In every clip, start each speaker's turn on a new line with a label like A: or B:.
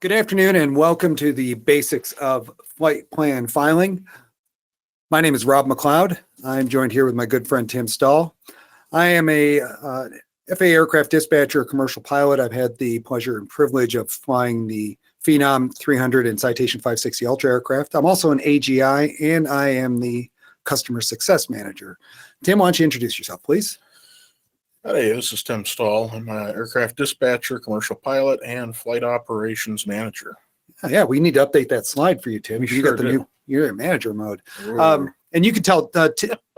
A: Good afternoon and welcome to the basics of flight plan filing. My name is Rob MacLeod. I'm joined here with my good friend Tim Stahl. I am a FAA aircraft dispatcher, commercial pilot. I've had the pleasure and privilege of flying the Phenom 300 and Citation 560 Ultra aircraft. I'm also an AGI and I am the customer success manager. Tim, why don't you introduce yourself, please?
B: Hey, this is Tim Stahl. I'm an aircraft dispatcher, commercial pilot, and flight operations manager.
A: Yeah, we need to update that slide for you, Tim. You got the you're in manager mode. And you can tell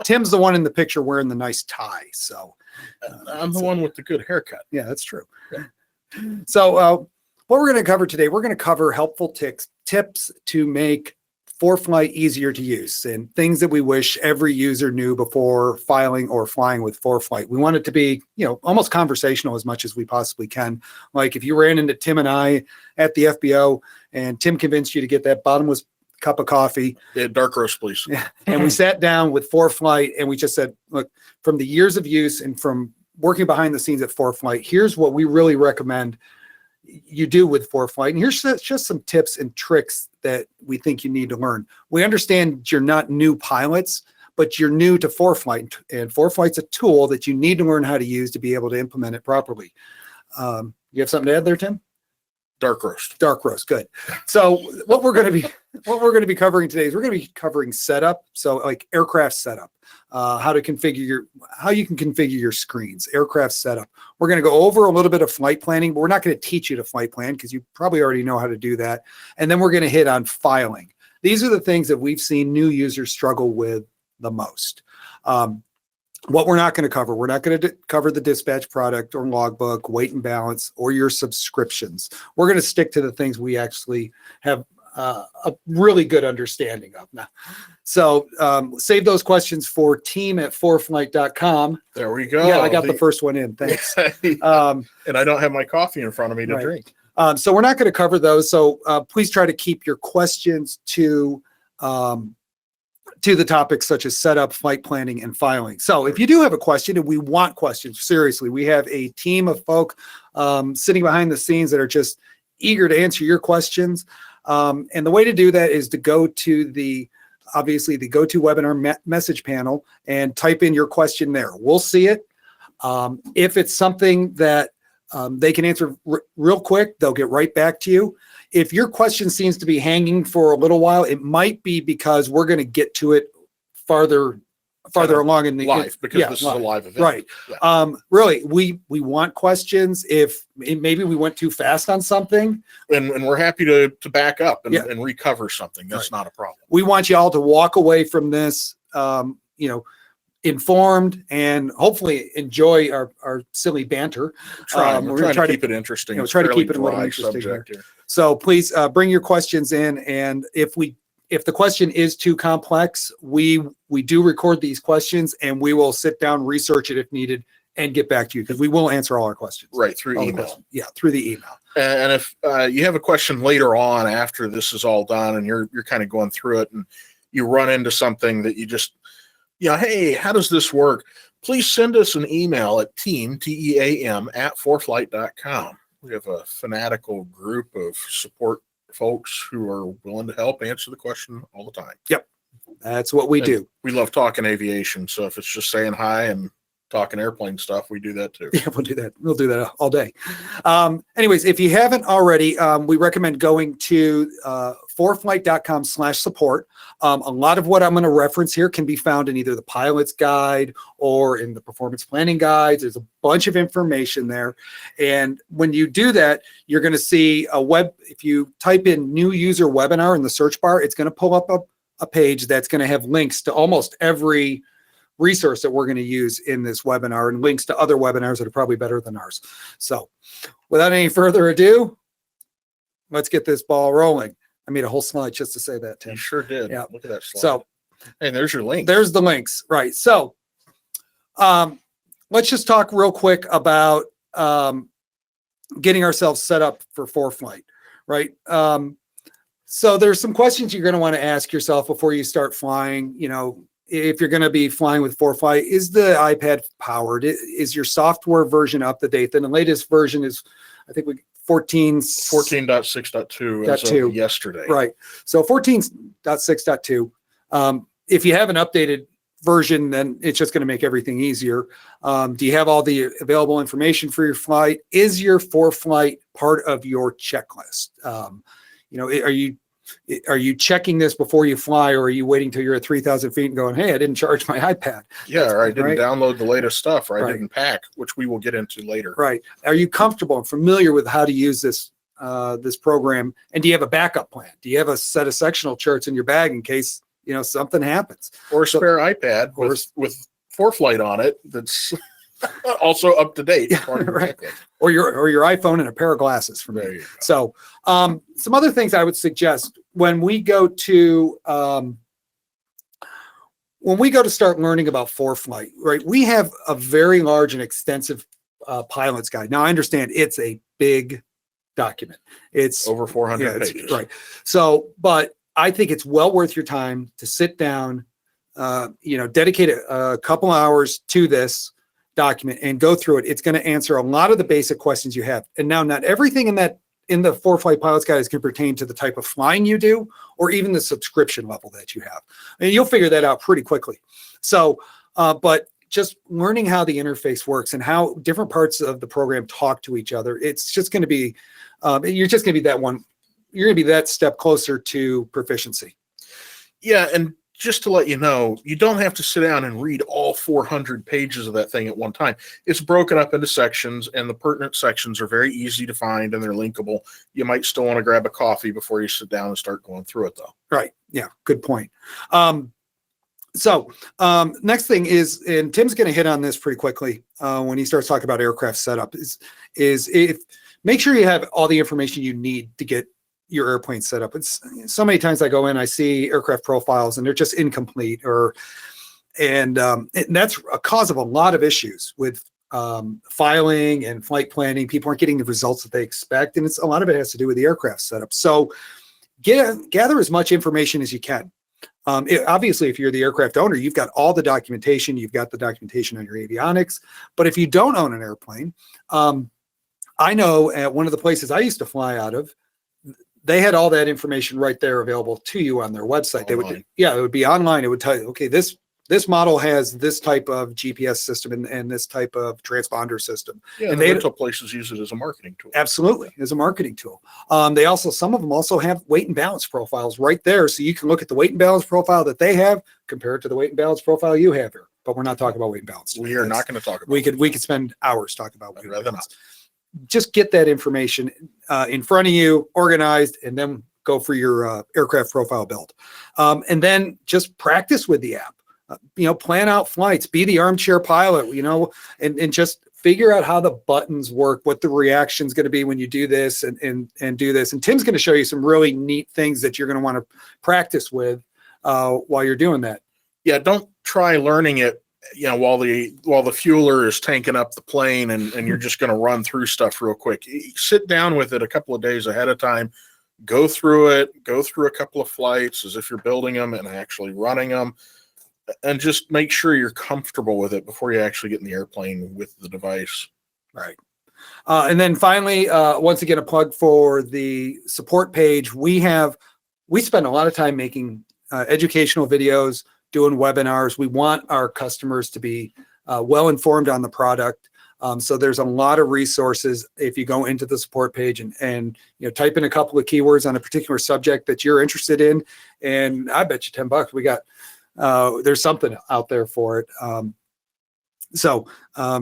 A: Tim's the one in the picture wearing the nice tie. So
B: I'm the one with the good haircut.
A: Yeah, that's true. Yeah. So what we're going to cover today, we're going to cover helpful tips to make ForeFlight easier to use and things that we wish every user knew before filing or flying with ForeFlight. We want it to be, almost conversational as much as we possibly can. Like if you ran into Tim and I at the FBO and Tim convinced you to get that bottomless cup of coffee.
B: Yeah, dark roast, please.
A: Yeah, and we sat down with ForeFlight and we just said, look, from the years of use and from working behind the scenes at ForeFlight, here's what we really recommend you do with ForeFlight. And here's just some tips and tricks that we think you need to learn. We understand you're not new pilots, but you're new to ForeFlight, and ForeFlight's a tool that you need to learn how to use to be able to implement it properly. You have something to add there, Tim?
B: Dark roast.
A: Dark roast, good. So what we're going to be covering today is we're going to be covering setup. So like aircraft setup, how you can configure your screens, aircraft setup. We're going to go over a little bit of flight planning, but we're not going to teach you to flight plan because you probably already know how to do that. And then we're going to hit on filing. These are the things that we've seen new users struggle with the most. What we're not going to cover, we're not going to cover the dispatch product or logbook, weight and balance, or your subscriptions. We're going to stick to the things we actually have a really good understanding of now. So save those questions for team@foreflight.com.
B: There we go.
A: Yeah, I got the first one in. Thanks.
B: And I don't have my coffee in front of me to drink.
A: So we're not going to cover those. So please try to keep your questions to the topics such as setup, flight planning, and filing. So if you do have a question, and we want questions, seriously, we have a team of folk sitting behind the scenes that are just eager to answer your questions. And the way to do that is to go to obviously the GoToWebinar message panel and type in your question there. We'll see it. If it's something that they can answer real quick, they'll get right back to you. If your question seems to be hanging for a little while, it might be because we're going to get to it farther along in the
B: live, because this is a live event.
A: Right. Yeah. Really, we want questions. If maybe we went too fast on something,
B: and we're happy to back up and recover something. That's not a problem.
A: We want you all to walk away from this, informed and hopefully enjoy our silly banter.
B: We're going to try to keep it interesting.
A: Try to keep it a little interesting here. So please bring your questions in, and if the question is too complex, we do record these questions and we will sit down, research it if needed, and get back to you because we will answer all our questions.
B: Right, through email.
A: Yeah, through the email.
B: And if you have a question later on after this is all done and you're kind of going through it and you run into something that you just, hey, how does this work? Please send us an email at team@foreflight.com. We have a fanatical group of support folks who are willing to help answer the question all the time.
A: Yep. That's what we do.
B: We love talking aviation. So if it's just saying hi and talking airplane stuff, we do that too.
A: Yeah, we'll do that. We'll do that all day. Anyways, if you haven't already, we recommend going to foreflight.com/support. A lot of what I'm going to reference here can be found in either the pilot's guide or in the performance planning guides. There's a bunch of information there. And when you do that, you're going to see if you type in new user webinar in the search bar, it's going to pull up a page that's going to have links to almost every resource that we're going to use in this webinar and links to other webinars that are probably better than ours. So without any further ado, let's get this ball rolling. I made a whole slide just to say that, Tim.
B: You sure did.
A: Yeah.
B: Look at that slide.
A: So,
B: and there's your link.
A: There's the links. Right. So let's just talk real quick about getting ourselves set up for ForeFlight, right? So there's some questions you're going to want to ask yourself before you start flying. If you're going to be flying with ForeFlight, is the iPad powered? Is your software version up to date? Then the latest version is, I think,
B: 14.6.2 as of yesterday.
A: Right. So 14.6.2. If you have an updated version, then it's just going to make everything easier. Do you have all the available information for your flight? Is your ForeFlight part of your checklist? Are you checking this before you fly, or are you waiting till you're at 3,000 feet and going, hey, I didn't charge my iPad?
B: Yeah, or I didn't download the latest stuff, or I didn't pack, which we will get into later.
A: Right. Are you comfortable and familiar with how to use this program? And do you have a backup plan? Do you have a set of sectional charts in your bag in case something happens?
B: Or a spare iPad with ForeFlight on it that's also up to date.
A: Right. Or your iPhone and a pair of glasses for me. So some other things I would suggest when we go to start learning about ForeFlight, right? We have a very large and extensive pilot's guide. Now I understand it's a big document. It's
B: over 400 pages.
A: Right. So, but I think it's well worth your time to sit down, dedicate a couple hours to this document and go through it. It's going to answer a lot of the basic questions you have. And now not everything in the ForeFlight Pilot's Guide is going to pertain to the type of flying you do, or even the subscription level that you have. And you'll figure that out pretty quickly. So, but just learning how the interface works and how different parts of the program talk to each other, it's just going to be, you're going to be that step closer to proficiency.
B: Yeah. And just to let you know, you don't have to sit down and read all 400 pages of that thing at one time. It's broken up into sections, and the pertinent sections are very easy to find and they're linkable. You might still want to grab a coffee before you sit down and start going through it, though.
A: Right. Yeah. Good point. Next thing is, and Tim's going to hit on this pretty quickly when he starts talking about aircraft setup, is make sure you have all the information you need to get your airplane set up. It's so many times I go in, I see aircraft profiles and they're just incomplete, and that's a cause of a lot of issues with filing and flight planning. People aren't getting the results that they expect, and a lot of it has to do with the aircraft setup. So gather as much information as you can. Obviously, if you're the aircraft owner, you've got all the documentation. You've got the documentation on your avionics. But if you don't own an airplane, I know at one of the places I used to fly out of, they had all that information right there available to you on their website. Online. It would be online. It would tell you, okay, this model has this type of GPS system and this type of transponder system.
B: Yeah, and rental places use it as a marketing tool.
A: Absolutely, as a marketing tool. Some of them also have weight and balance profiles right there, so you can look at the weight and balance profile that they have, compare it to the weight and balance profile you have here. But we're not talking about weight and balance today.
B: We are not going to talk about.
A: We could spend hours talking about weight and balance. Just get that information in front of you, organized, and then go for your aircraft profile build. And then just practice with the app. Plan out flights, be the armchair pilot, and just figure out how the buttons work, what the reaction is going to be when you do this and do this. And Tim's going to show you some really neat things that you're going to want to practice with while you're doing that.
B: Yeah, don't try learning it while the fueler is tanking up the plane and you're just going to run through stuff real quick. Sit down with it a couple of days ahead of time, go through it, go through a couple of flights as if you're building them and actually running them, and just make sure you're comfortable with it before you actually get in the airplane with the device.
A: Right. And then finally, once again, a plug for the support page. We spend a lot of time making educational videos, doing webinars. We want our customers to be well informed on the product. So there's a lot of resources if you go into the support page and type in a couple of keywords on a particular subject that you're interested in, and I bet you $10 we got there's something out there for it. So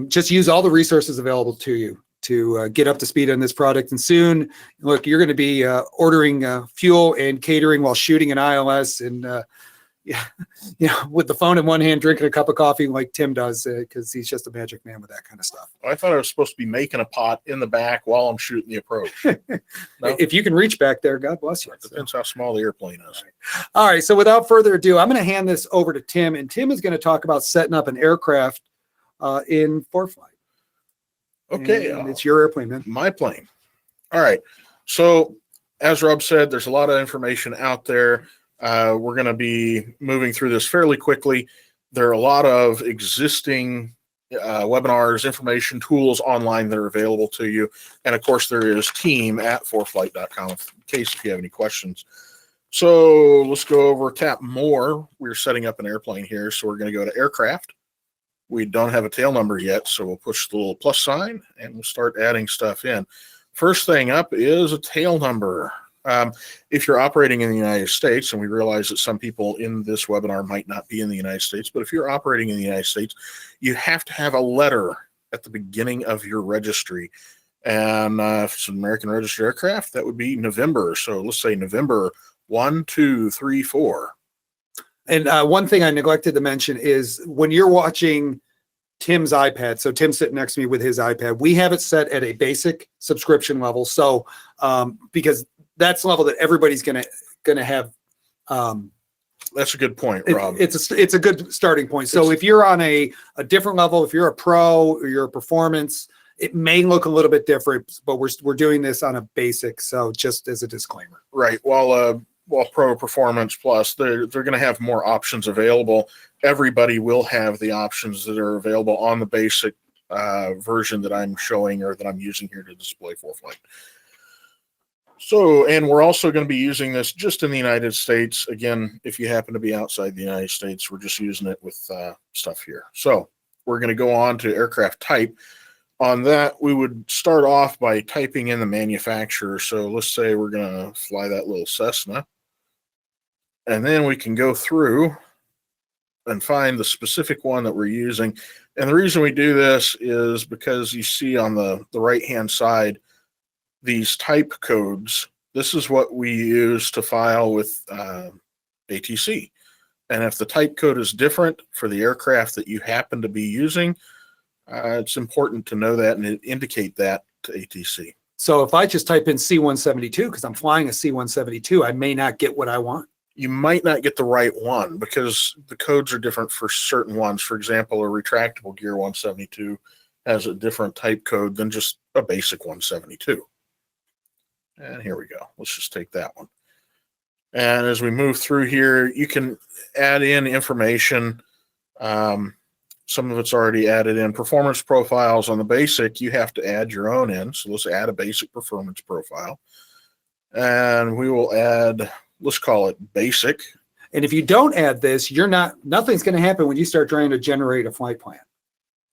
A: just use all the resources available to you to get up to speed on this product. And soon, look, you're going to be ordering fuel and catering while shooting an ILS and with the phone in one hand, drinking a cup of coffee like Tim does, because he's just a magic man with that kind of stuff.
B: I thought I was supposed to be making a pot in the back while I'm shooting the approach. No?
A: If you can reach back there, God bless you.
B: It depends how small the airplane is.
A: All right. So without further ado, I'm going to hand this over to Tim, and Tim is going to talk about setting up an aircraft in ForeFlight.
B: Okay.
A: And it's your airplane, man.
B: My plane. All right. So as Rob said, there's a lot of information out there. We're going to be moving through this fairly quickly. There are a lot of existing webinars, information, tools online that are available to you. And of course, there is team@ForeFlight.com in case if you have any questions. So let's go over, tap more. We're setting up an airplane here. So we're going to go to aircraft. We don't have a tail number yet. So we'll push the little plus sign and we'll start adding stuff in. First thing up is a tail number. If you're operating in the United States, and we realize that some people in this webinar might not be in the United States, but if you're operating in the United States, you have to have a letter at the beginning of your registry. And if it's an American registered aircraft, that would be November. So let's say November 1, 2, 3, 4.
A: And one thing I neglected to mention is when you're watching Tim's iPad, so Tim's sitting next to me with his iPad, we have it set at a basic subscription level. So because that's the level that everybody's gonna have.
B: That's a good point, Rob.
A: It's a good starting point. So if you're on a different level, if you're a pro or you're a performance, it may look a little bit different, but we're doing this on a basic. So just as a disclaimer.
B: Right. While Pro, Performance, Plus, they're going to have more options available. Everybody will have the options that are available on the basic version that I'm showing or that I'm using here to display ForeFlight. So, and we're also going to be using this just in the United States. Again, if you happen to be outside the United States, we're just using it with stuff here. So we're going to go on to aircraft type. On that, we would start off by typing in the manufacturer. So let's say we're going to fly that little Cessna. And then we can go through and find the specific one that we're using. And the reason we do this is because you see on the right-hand side, these type codes. This is what we use to file with ATC. And if the type code is different for the aircraft that you happen to be using, it's important to know that and indicate that to ATC.
A: So if I just type in C-172, because I'm flying a C-172, I may not get what I want.
B: You might not get the right one because the codes are different for certain ones. For example, a retractable gear 172 has a different type code than just a basic 172. And here we go. Let's just take that one. And as we move through here, you can add in information. Some of it's already added in. Performance profiles on the basic, you have to add your own in. So let's add a basic performance profile. And we will add, let's call it basic.
A: And if you don't add this, nothing's going to happen when you start trying to generate a flight plan.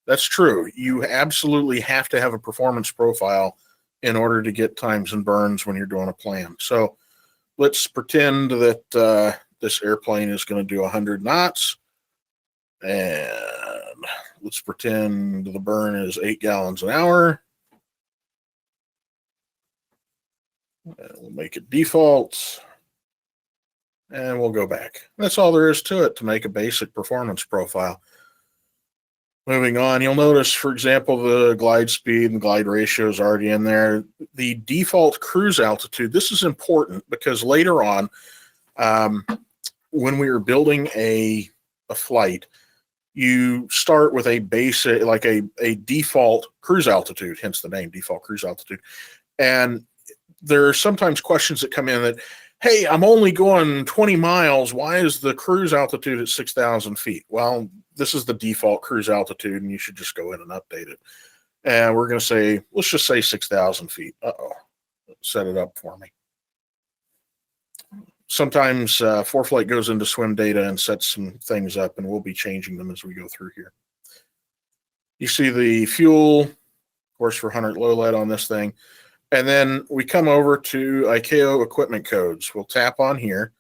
B: That's true. You absolutely have to have a performance profile in order to get times and burns when you're doing a plan. So let's pretend that this airplane is going to do 100 knots. And let's pretend the burn is 8 gallons an hour. And we'll make it default. And we'll go back. That's all there is to it to make a basic performance profile. Moving on, you'll notice, for example, the glide speed and glide ratio is already in there. The default cruise altitude, this is important because later on, when we are building a flight, you start with a basic, like a default cruise altitude, hence the name, default cruise altitude. And there are sometimes questions that come in that, hey, I'm only going 20 miles. Why is the cruise altitude at 6,000 feet? Well, this is the default cruise altitude, and you should just go in and update it. And we're going to say, let's just say 6,000 feet. Uh-oh, set it up for me. Sometimes ForeFlight goes into swim data and sets some things up, and we'll be changing them as we go through here. You see the fuel, of course, for 100 low lead on this thing. And then we come over to Icao equipment codes. We'll tap on here,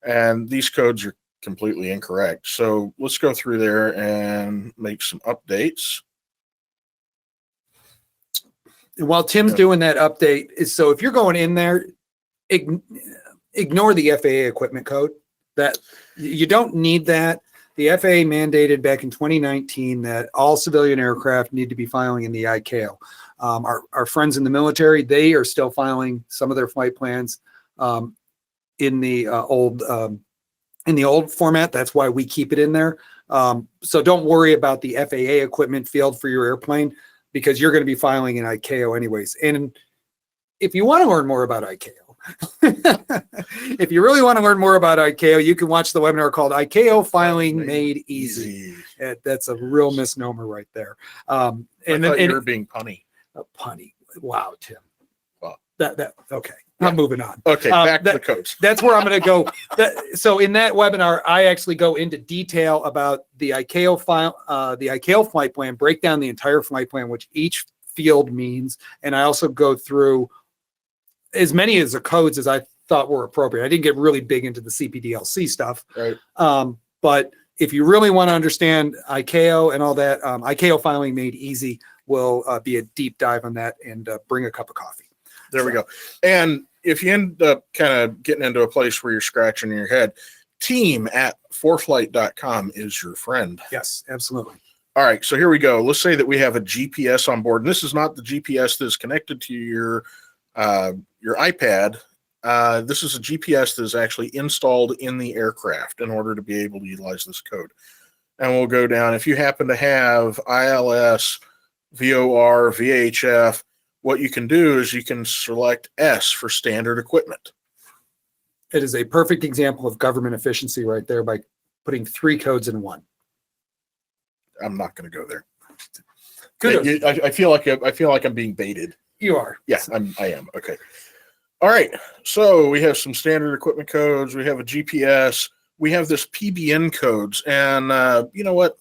B: and these codes are completely incorrect. So let's go through there and make some updates.
A: And while Tim's doing that update, so if you're going in there, ignore the FAA equipment code. That you don't need that. The FAA mandated back in 2019 that all civilian aircraft need to be filing in the Icao. Our friends in the military, they are still filing some of their flight plans in the old format. That's why we keep it in there. So don't worry about the FAA equipment field for your airplane because you're going to be filing in Icao anyways. And if you want to learn more about Icao, If you really want to learn more about Icao, you can watch the webinar called Icao Filing Made Easy. That's a real misnomer right there.
B: And then you were being punny.
A: Punny. Wow, Tim.
B: Well,
A: okay.
B: Yeah.
A: I'm moving on.
B: Okay, back to the codes.
A: That's where I'm going to go. So in that webinar, I actually go into detail about the Icao flight plan, break down the entire flight plan, which each field means, and I also go through as many as the codes as I thought were appropriate. I didn't get really big into the CPDLC stuff,
B: right?
A: But if you really want to understand Icao and all that, Icao Filing Made Easy will be a deep dive on that, and bring a cup of coffee.
B: There we go. And if you end up kind of getting into a place where you're scratching your head, team@ForeFlight.com is your friend.
A: Yes, absolutely.
B: All right, so here we go. Let's say that we have a GPS on board, and this is not the GPS that is connected to your iPad. This is a GPS that is actually installed in the aircraft in order to be able to utilize this code. And we'll go down. If you happen to have ILS, VOR, VHF, what you can do is you can select S for standard equipment.
A: It is a perfect example of government efficiency right there by putting 3 codes in one.
B: I'm not going to go there.
A: Good.
B: I feel like I'm being baited.
A: You are.
B: Yeah, I am. Okay. All right. So we have some standard equipment codes. We have a GPS. We have this PBN codes. And you know what?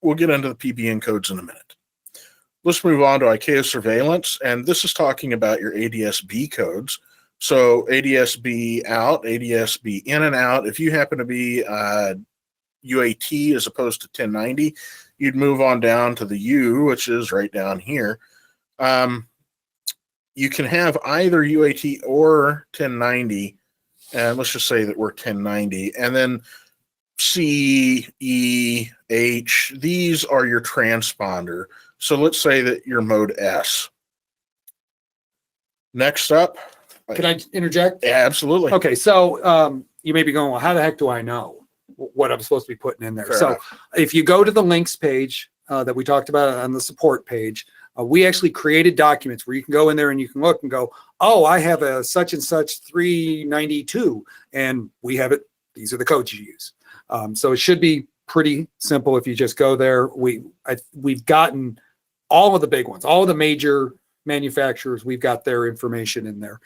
B: We'll get into the PBN codes in a minute. Let's move on to Icao surveillance. And this is talking about your ADS-B codes. So ADS-B out, ADS-B in and out. If you happen to be UAT as opposed to 1090, you'd move on down to the U, which is right down here. You can have either UAT or 1090, and let's just say that we're 1090, and then C, E, H, these are your transponder. So let's say that you're mode S. Next up.
A: Can I interject?
B: Yeah, absolutely.
A: Okay, so you may be going, well, how the heck do I know what I'm supposed to be putting in there?
B: Fair
A: so
B: enough.
A: If you go to the links page that we talked about on the support page, we actually created documents where you can go in there and you can look and go, oh, I have a such and such 392, and we have it. These are the codes you use. So it should be pretty simple if you just go there. We've gotten all of the big ones, all of the major manufacturers, we've got their information in there.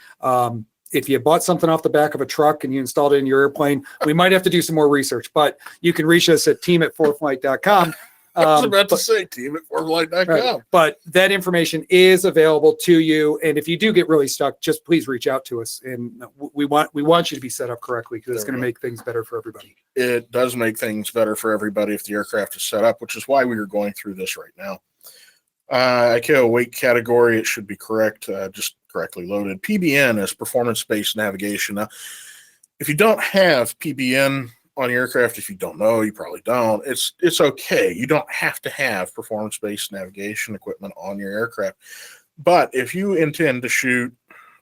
A: If you bought something off the back of a truck and you installed it in your airplane, we might have to do some more research, but you can reach us at team@ForeFlight.com.
B: I was about to say team@ForeFlight.com.
A: Right. But that information is available to you. And if you do get really stuck, just please reach out to us. And we want you to be set up correctly, because it's going to make things better for everybody.
B: It does make things better for everybody if the aircraft is set up, which is why we are going through this right now. Icao weight category, it should be correct, just correctly loaded. PBN is performance-based navigation. Now, if you don't have PBN on your aircraft, if you don't know, you probably don't, it's okay. You don't have to have performance-based navigation equipment on your aircraft. But if you intend to shoot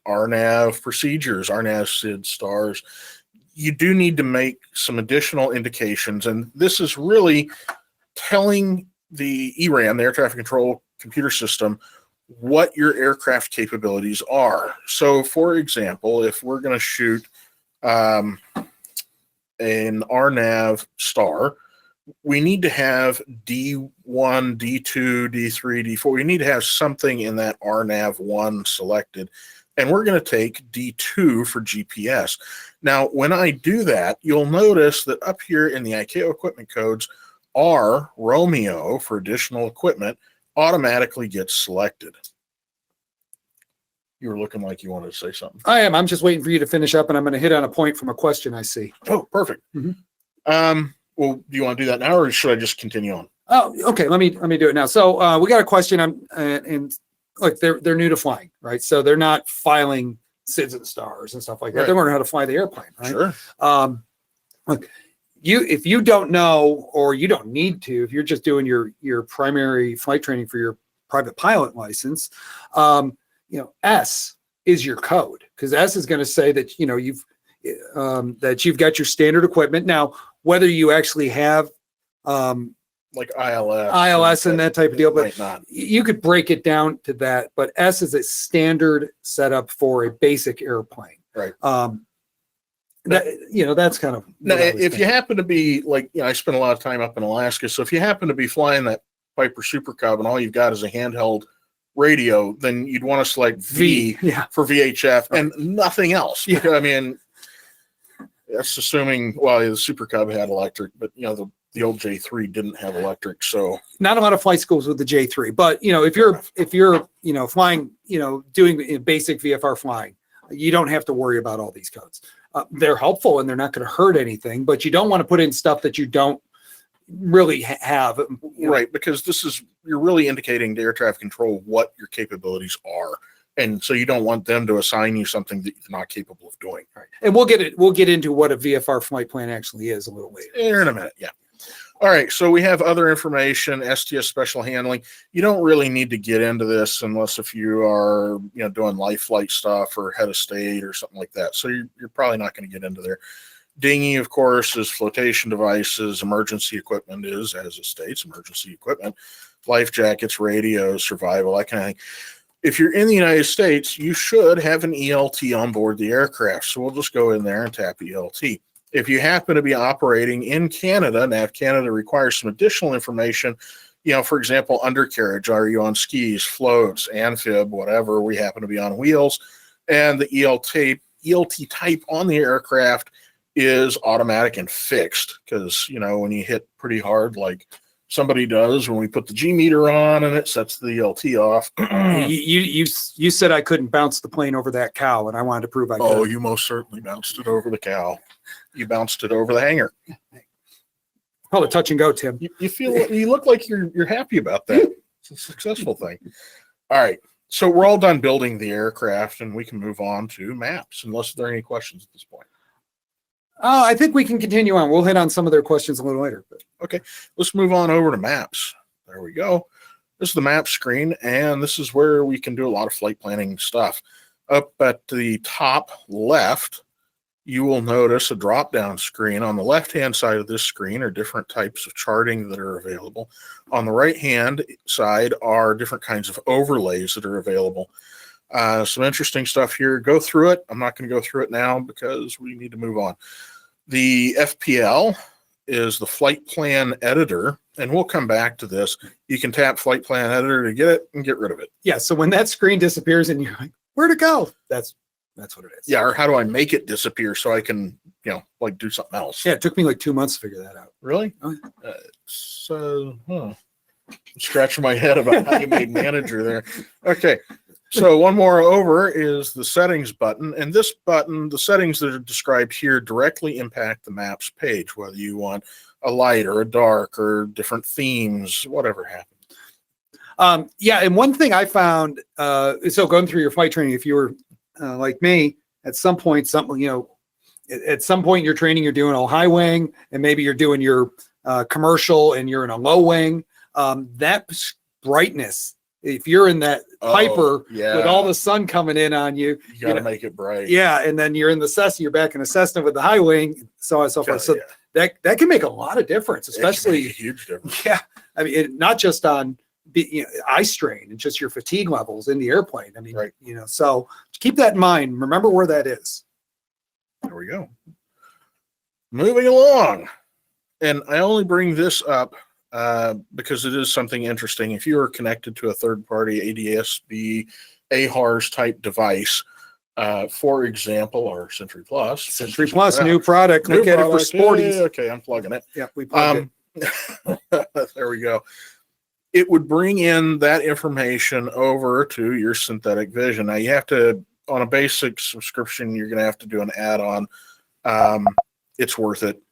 B: RNAV procedures, RNAV, SID, STARS, you do need to make some additional indications. And this is really telling the ERAM, the air traffic control computer system, what your aircraft capabilities are. So, for example, if we're going to shoot an RNAV star, we need to have D1, D2, D3, D4. We need to have something in that RNAV1 selected, and we're going to take D2 for GPS. Now, when I do that, you'll notice that up here in the Icao equipment codes, R, Romeo, for additional equipment, automatically gets selected. You were looking like you wanted to say something.
A: I am. I'm just waiting for you to finish up, and I'm going to hit on a point from a question I see.
B: Oh, perfect.
A: Mm-hmm.
B: Well, do you want to do that now, or should I just continue on?
A: Oh, okay. Let me do it now. So we got a question, and like they're new to flying, right? So they're not filing SIDS and stars and stuff like that.
B: Right.
A: They're learning how to fly the airplane, right?
B: Sure.
A: Look, if you don't know, or you don't need to, if you're just doing your primary flight training for your private pilot license, S is your code, because S is going to say that you've got your standard equipment. Now, whether you actually have
B: like ILS
A: and that type of deal, but
B: not.
A: You could break it down to that. But S is a standard setup for a basic airplane.
B: Right.
A: That's kind of
B: now,
A: what I was
B: if you
A: thinking.
B: happen to be like, I spent a lot of time up in Alaska. So if you happen to be flying that Piper Super Cub and all you've got is a handheld radio, then you'd want to select V
A: yeah.
B: for VHF
A: Right.
B: and nothing else.
A: Yeah.
B: Because, I mean, that's assuming, well, the Super Cub had electric, but the old J3 didn't have electric. So
A: Not a lot of flight schools with the J3, but if you're flying, doing basic VFR flying, you don't have to worry about all these codes. They're helpful and they're not going to hurt anything, but you don't want to put in stuff that you don't really have.
B: Right, because you're really indicating to air traffic control what your capabilities are. And so you don't want them to assign you something that you're not capable of doing.
A: Right. And we'll get into what a VFR flight plan actually is a little later.
B: Here in a minute, yeah. All right, so we have other information, Sts Special Handling. You don't really need to get into this unless if you are, doing life flight stuff or head of state or something like that. So you're probably not going to get into there. Dinghy, of course, is flotation devices. Emergency equipment is, as it states, emergency equipment. Life jackets, radios, survival, that kind of thing. If you're in the United States, you should have an ELT on board the aircraft. So we'll just go in there and tap ELT. If you happen to be operating in Canada, NAV Canada requires some additional information. For example, undercarriage. Are you on skis, floats, amphib, whatever? We happen to be on wheels. And the ELT type on the aircraft is automatic and fixed because, when you hit pretty hard, like somebody does when we put the G meter on and it sets the ELT off.
A: you said I couldn't bounce the plane over that cow, and I wanted to prove I could.
B: Oh, you most certainly bounced it over the cow. You bounced it over the hangar.
A: Call it touch and go, Tim.
B: You look like you're happy about that. It's a successful thing. All right. So we're all done building the aircraft and we can move on to maps unless there are any questions at this point.
A: I think we can continue on. We'll hit on some of their questions a little later. But.
B: Okay, let's move on over to maps. There we go. This is the map screen, and this is where we can do a lot of flight planning stuff. Up at the top left, you will notice a drop-down screen. On the left-hand side of this screen are different types of charting that are available. On the right-hand side are different kinds of overlays that are available. Some interesting stuff here. Go through it. I'm not going to go through it now because we need to move on. The FPL is the flight plan editor, and we'll come back to this. You can tap flight plan editor to get it and get rid of it.
A: Yeah, so when that screen disappears and you're like, where'd it go? That's what it is.
B: Yeah, or how do I make it disappear so I can, do something else?
A: Yeah, it took me like 2 months to figure that out.
B: Really?
A: Oh, yeah.
B: I'm scratching my head about how you made manager there. Okay. So one more over is the settings button. And this button, the settings that are described here directly impact the maps page, whether you want a light or a dark or different themes, whatever happens.
A: Yeah, and one thing I found, so going through your flight training, if you were like me, at some point, at some point in your training, you're doing a high wing, and maybe you're doing your commercial and you're in a low wing. That brightness, if you're in that Piper with all the sun coming in on you,
B: you got to make it bright.
A: Yeah, and then you're in the Cessna, you're back in a Cessna with the high wing, so on and so forth. So that can make a lot of difference, especially
B: a huge difference.
A: Yeah, I mean, not just on eye strain and just your fatigue levels in the airplane. I mean, so keep that in mind. Remember where that is.
B: There we go. Moving along, and I only bring this up because it is something interesting. If you are connected to a third-party ADSB, AHRS type device, for example, our Century Plus.
A: Century Plus, new product. Look at it for sporties.
B: Yeah, okay, I'm plugging it.
A: Yeah, we plugged
B: it. There we go. It would bring in that information over to your synthetic vision. Now you have to, on a basic subscription, you're going to have to do an add-on. It's worth it.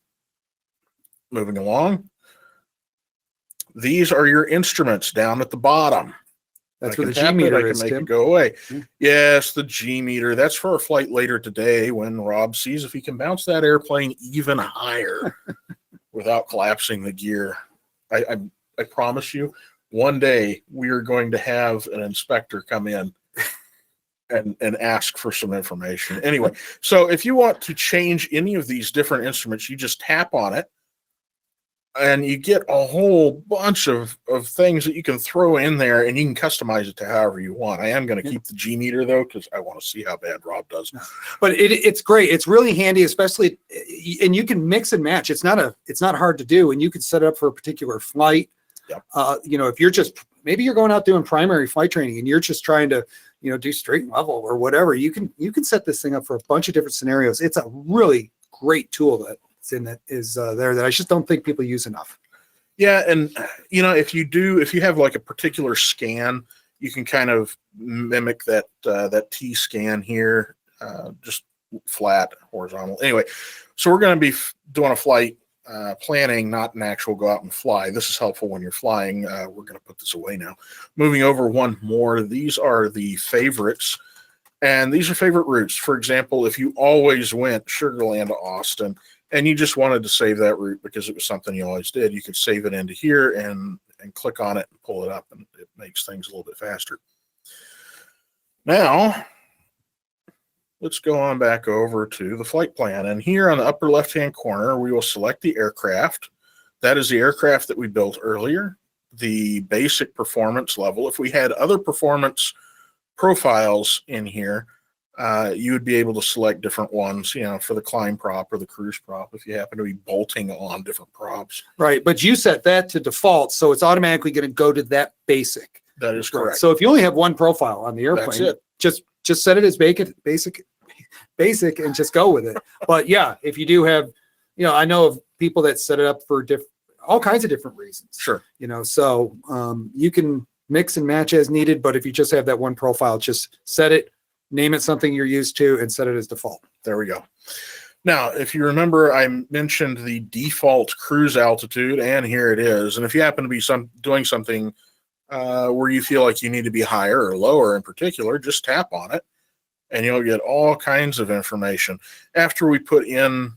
B: Moving along. These are your instruments down at the bottom.
A: That's where the G meter is,
B: I can make it go away. Yes, the G meter. That's for a flight later today when Rob sees if he can bounce that airplane even higher without collapsing the gear. I promise you, one day we are going to have an inspector come in and ask for some information. Anyway, so if you want to change any of these different instruments, you just tap on it and you get a whole bunch of things that you can throw in there, and you can customize it to however you want. I am going to keep the G meter though, because I want to see how bad Rob does.
A: But it's great. It's really handy, especially, and you can mix and match. It's not hard to do, and you can set it up for a particular flight.
B: Yep.
A: If you're maybe you're going out doing primary flight training and you're just trying to, do straight and level or whatever, you can set this thing up for a bunch of different scenarios. It's a really great tool that is there that I just don't think people use enough.
B: Yeah, and if you have like a particular scan, you can kind of mimic that T scan here, just flat, horizontal. Anyway, so we're going to be doing a flight planning, not an actual go out and fly. This is helpful when you're flying. We're going to put this away now. Moving over one more. These are the favorites, and these are favorite routes. For example, if you always went Sugar Land to Austin, and you just wanted to save that route because it was something you always did, you could save it into here and click on it and pull it up, and it makes things a little bit faster. Now, let's go on back over to the flight plan. And here on the upper left-hand corner, we will select the aircraft. That is the aircraft that we built earlier, the basic performance level. If we had other performance profiles in here, you would be able to select different ones, for the climb prop or the cruise prop, if you happen to be bolting on different props.
A: Right. But you set that to default, so it's automatically going to go to that basic.
B: That is correct.
A: So if you only have one profile on the airplane,
B: that's it.
A: Just set it as basic and just go with it. But yeah, if you do have, I know of people that set it up for all kinds of different reasons.
B: Sure.
A: So you can mix and match as needed, but if you just have that one profile, just set it, name it something you're used to, and set it as default.
B: There we go. Now, if you remember, I mentioned the default cruise altitude, and here it is. And if you happen to be doing something where you feel like you need to be higher or lower in particular, just tap on it, and you'll get all kinds of information. After we put in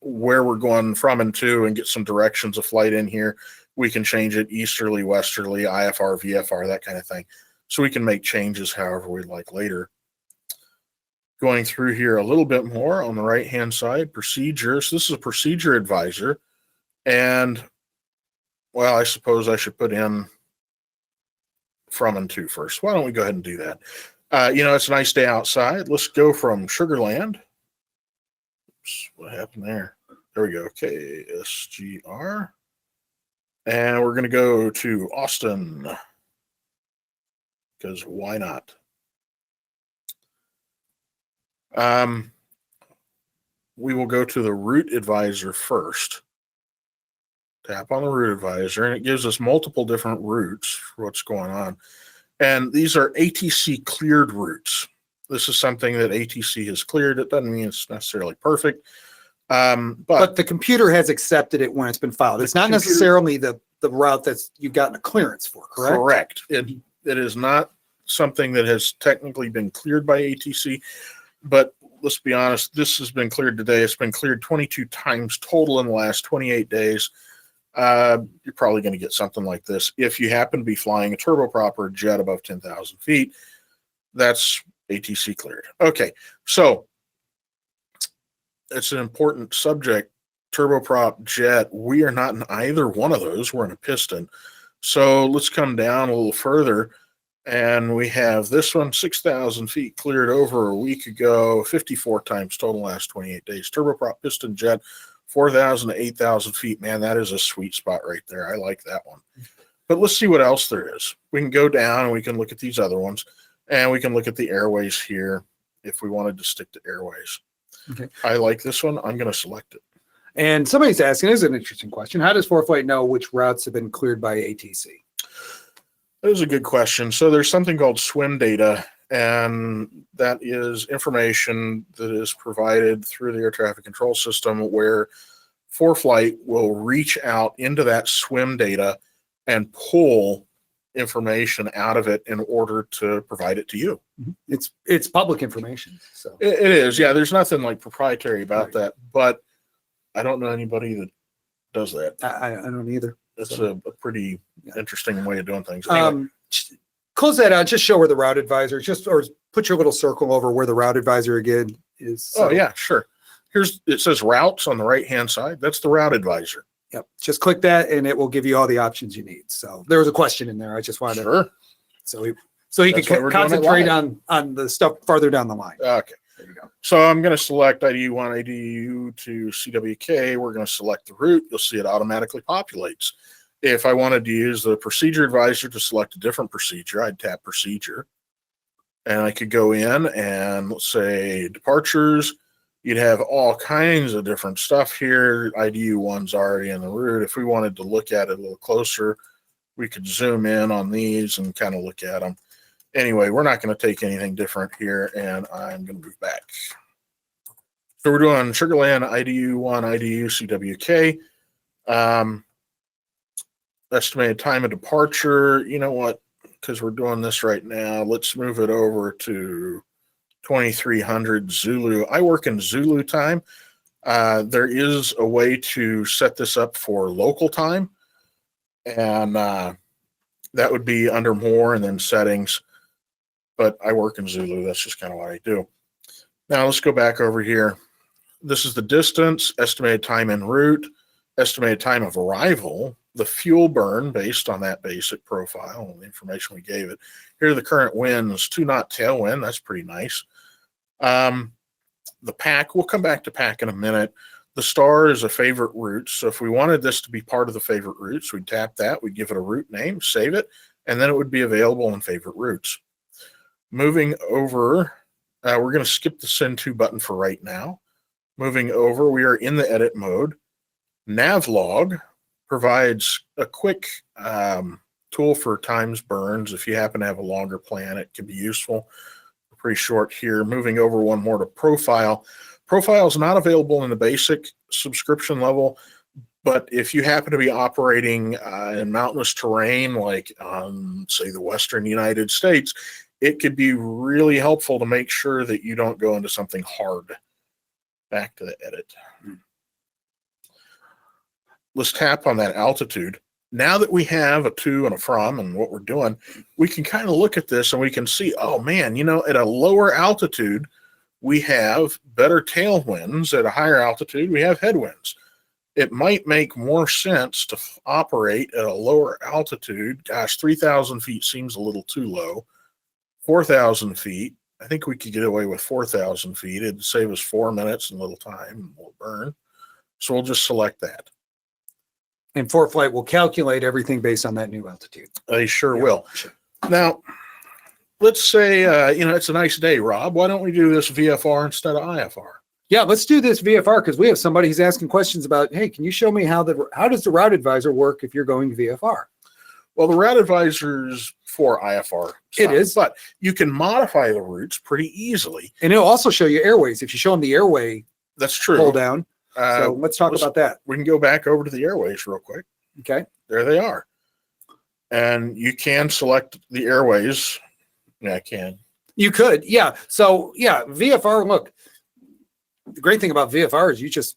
B: where we're going from and to and get some directions of flight in here, we can change it easterly, westerly, IFR, VFR, that kind of thing. So we can make changes however we'd like later. Going through here a little bit more on the right-hand side, procedures. This is a procedure advisor. And, well, I suppose I should put in from and to first. Why don't we go ahead and do that? It's a nice day outside. Let's go from Sugar Land. Oops, what happened there? There we go. KSGR. And we're going to go to Austin, because why not? We will go to the route advisor first. Tap on the route advisor, and it gives us multiple different routes for what's going on. And these are ATC cleared routes. This is something that ATC has cleared. It doesn't mean it's necessarily perfect. But
A: the computer has accepted it when it's been filed. It's not necessarily the route that's you've gotten a clearance for, correct?
B: Correct. It is not something that has technically been cleared by ATC, but let's be honest, this has been cleared today. It's been cleared 22 times total in the last 28 days. You're probably going to get something like this. If you happen to be flying a turboprop or a jet above 10,000 feet, that's ATC cleared. Okay, so it's an important subject. Turboprop, jet, we are not in either one of those. We're in a piston. So let's come down a little further, and we have this one, 6,000 feet cleared over a week ago, 54 times total last 28 days. Turboprop, piston, jet, 4,000 to 8,000 feet. Man, that is a sweet spot right there. I like that one. But let's see what else there is. We can go down and we can look at these other ones, and we can look at the airways here if we wanted to stick to airways.
A: Okay.
B: I like this one. I'm going to select it.
A: And somebody's asking, this is an interesting question. How does ForeFlight know which routes have been cleared by ATC?
B: That is a good question. So there's something called swim data, and that is information that is provided through the air traffic control system where ForeFlight will reach out into that swim data and pull information out of it in order to provide it to you.
A: It's public information. So
B: it is. Yeah, there's nothing like proprietary about that, but I don't know anybody that does that.
A: I don't either.
B: That's a pretty interesting way of doing things. Anyway.
A: Close that out. Just show where the route advisor, or put your little circle over where the route advisor again is.
B: Oh yeah, sure. It says routes on the right-hand side. That's the route advisor.
A: Yep. Just click that and it will give you all the options you need. So there was a question in there. I just wanted
B: Sure.
A: so he
B: That's why
A: can
B: we're doing it
A: concentrate
B: live.
A: on the stuff farther down the line.
B: Okay.
A: There you go.
B: So I'm going to select IDU1, IDU to CWK. We're going to select the route. You'll see it automatically populates. If I wanted to use the procedure advisor to select a different procedure, I'd tap procedure. And I could go in and let's say departures. You'd have all kinds of different stuff here. IDU1's already in the route. If we wanted to look at it a little closer, we could zoom in on these and kind of look at them. Anyway, we're not going to take anything different here, and I'm going to move back. So we're doing Sugarland, IDU1, IDU, CWK. Estimated time of departure. You know what? Because we're doing this right now, let's move it over to 2300 Zulu. I work in Zulu time. There is a way to set this up for local time, and that would be under more and then settings. But I work in Zulu. That's just kind of what I do. Now let's go back over here. This is the distance, estimated time en route, estimated time of arrival, the fuel burn based on that basic profile and the information we gave it. Here are the current winds, 2-knot tailwind. That's pretty nice. The pack, we'll come back to pack in a minute. The star is a favorite route. So if we wanted this to be part of the favorite routes, we'd tap that, we'd give it a route name, save it, and then it would be available in favorite routes. Moving over, we're going to skip the send to button for right now. Moving over, we are in the edit mode. Navlog provides a quick tool for times burns. If you happen to have a longer plan, it can be useful. Pretty short here. Moving over one more to profile. Profile is not available in the basic subscription level, but if you happen to be operating in mountainous terrain, like say the Western United States, it could be really helpful to make sure that you don't go into something hard. Back to the edit. Let's tap on that altitude. Now that we have a to and a from and what we're doing, we can kind of look at this and we can see, oh man, you know, at a lower altitude, we have better tailwinds. At a higher altitude, we have headwinds. It might make more sense to operate at a lower altitude. Gosh, 3,000 feet seems a little too low. 4,000 feet, I think we could get away with 4,000 feet. It'd save us 4 minutes and a little time. We'll burn. So we'll just select that.
A: And ForeFlight will calculate everything based on that new altitude.
B: They sure will. Now, let's say, you know, it's a nice day, Rob. Why don't we do this VFR instead of IFR?
A: Yeah, let's do this VFR because we have somebody who's asking questions about, hey, can you show me how does the route advisor work if you're going VFR?
B: Well, the route advisor's for IFR.
A: It is.
B: But you can modify the routes pretty easily.
A: And it'll also show you airways. If you show them the airway
B: That's true.
A: pull down. So let's talk about that.
B: We can go back over to the airways real quick.
A: Okay.
B: There they are. And you can select the airways. Yeah, I can.
A: You could. Yeah. So, yeah, VFR, look, the great thing about VFR is you just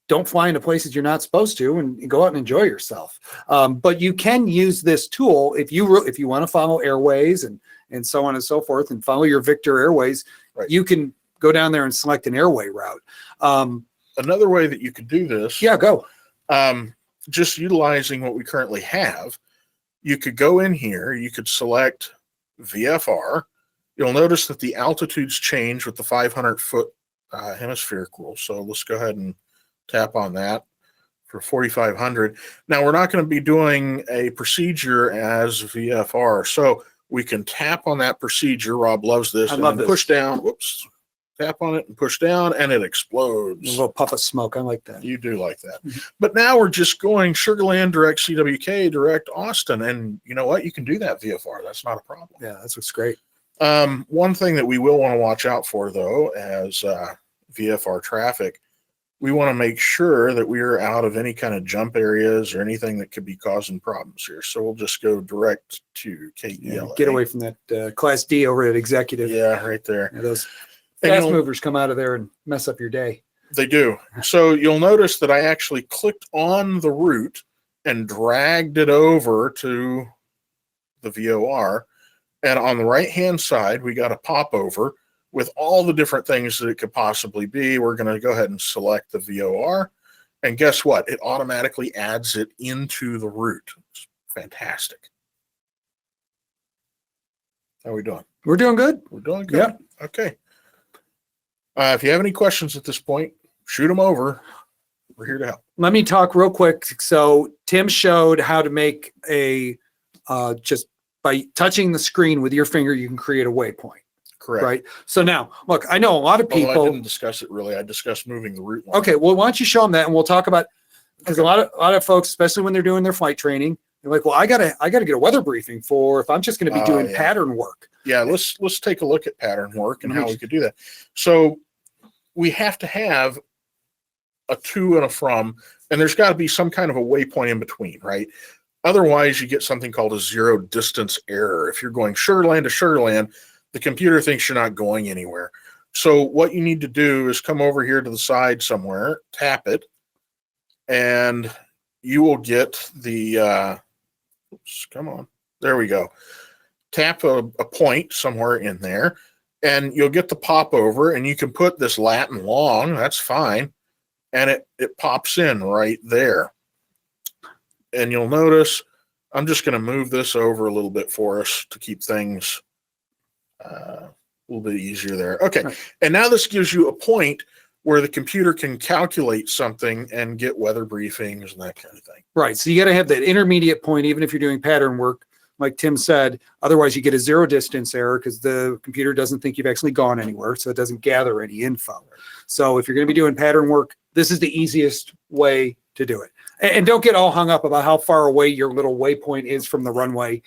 A: don't fly into places you're not supposed to and go out and enjoy yourself. But you can use this tool if you want to follow airways and so on and so forth and follow your Victor Airways. Right. You can go down there and select an airway route.
B: Another way that you could do this.
A: Yeah, go.
B: Just utilizing what we currently have, you could go in here, you could select VFR. You'll notice that the altitudes change with the 500-foot hemispheric rule. So let's go ahead and tap on that for 4,500. Now, we're not going to be doing a procedure as VFR, so we can tap on that procedure. Rob loves this.
A: I love this.
B: Push down. Whoops. Tap on it and push down, and it explodes.
A: A little puff of smoke. I like that.
B: You do like that. But now we're just going Sugarland, direct CWK, direct Austin. And you know what? You can do that VFR. That's not a problem.
A: Yeah, that's what's great.
B: One thing that we will want to watch out for, though, as VFR traffic, we want to make sure that we are out of any kind of jump areas or anything that could be causing problems here. So we'll just go direct to KELA.
A: Yeah, get away from that Class D over at Executive.
B: Yeah, right there.
A: Yeah, those fast movers come out of there and mess up your day.
B: They do. So you'll notice that I actually clicked on the route and dragged it over to the VOR. And on the right-hand side, we got a popover with all the different things that it could possibly be. We're going to go ahead and select the VOR. And guess what? It automatically adds it into the route. It's fantastic. How are we doing?
A: We're doing good.
B: We're doing good.
A: Yep.
B: Okay. If you have any questions at this point, shoot them over. We're here to help.
A: Let me talk real quick. So Tim showed how to make a, just by touching the screen with your finger, you can create a waypoint.
B: Correct.
A: Right. So now, look, I know a lot of
B: Although I
A: people.
B: didn't discuss it really. I discussed moving the route line.
A: Okay. Well, why don't you show them that, and we'll talk about, because a lot of folks, especially when they're doing their flight training, they're like, well, I gotta get a weather briefing for if I'm just going to be doing pattern work.
B: Yeah. Let's take a look at pattern work and how we could do that. So we have to have a to and a from, and there's got to be some kind of a waypoint in between, right? Otherwise, you get something called a zero distance error. If you're going shoreland to shoreland, the computer thinks you're not going anywhere. So what you need to do is come over here to the side somewhere, tap it, and you will get the, oops, come on, there we go. Tap a point somewhere in there, and you'll get the pop over, and you can put this Latin long, that's fine, and it pops in right there. And you'll notice, I'm just going to move this over a little bit for us to keep things a little bit easier there. Okay.
A: Right.
B: And now this gives you a point where the computer can calculate something and get weather briefings and that kind of thing.
A: Right. So you got to have that intermediate point, even if you're doing pattern work, like Tim said. Otherwise, you get a zero distance error because the computer doesn't think you've actually gone anywhere. So it doesn't gather any info. So if you're going to be doing pattern work, this is the easiest way to do it. And don't get all hung up about how far away your little waypoint is from the runway.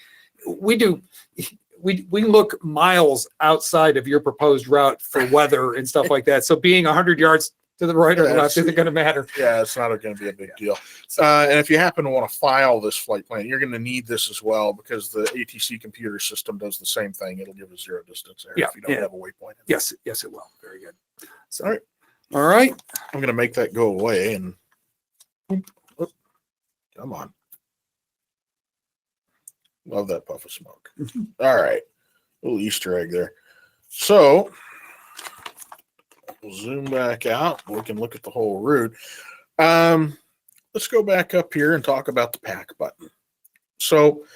A: We look miles outside of your proposed route for weather and stuff like that. So being 100 yards to the right or the left isn't going to matter.
B: Yeah, it's not going to be a big deal. And if you happen to want to file this flight plan, you're going to need this as well because the ATC computer system does the same thing. It'll give a zero distance error if you don't have a waypoint.
A: Yes, it will. Very good. So,
B: all right. I'm going to make that go away and come on. Love that puff of smoke. All right. Little Easter egg there. So we'll zoom back out. We can look at the whole route. Let's go back up here and talk about the pack button. So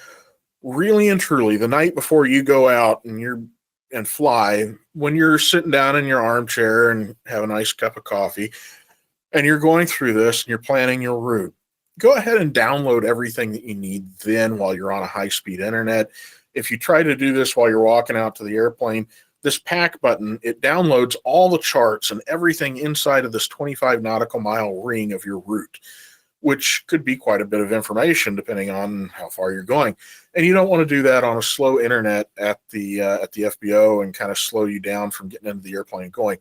B: really and truly, the night before you go out and fly, when you're sitting down in your armchair and have a nice cup of coffee and you're going through this and you're planning your route, go ahead and download everything that you need then while you're on a high-speed internet. If you try to do this while you're walking out to the airplane, this pack button, it downloads all the charts and everything inside of this 25 nautical mile ring of your route, which could be quite a bit of information depending on how far you're going. And you don't want to do that on a slow internet at the FBO and kind of slow you down from getting into the airplane and going.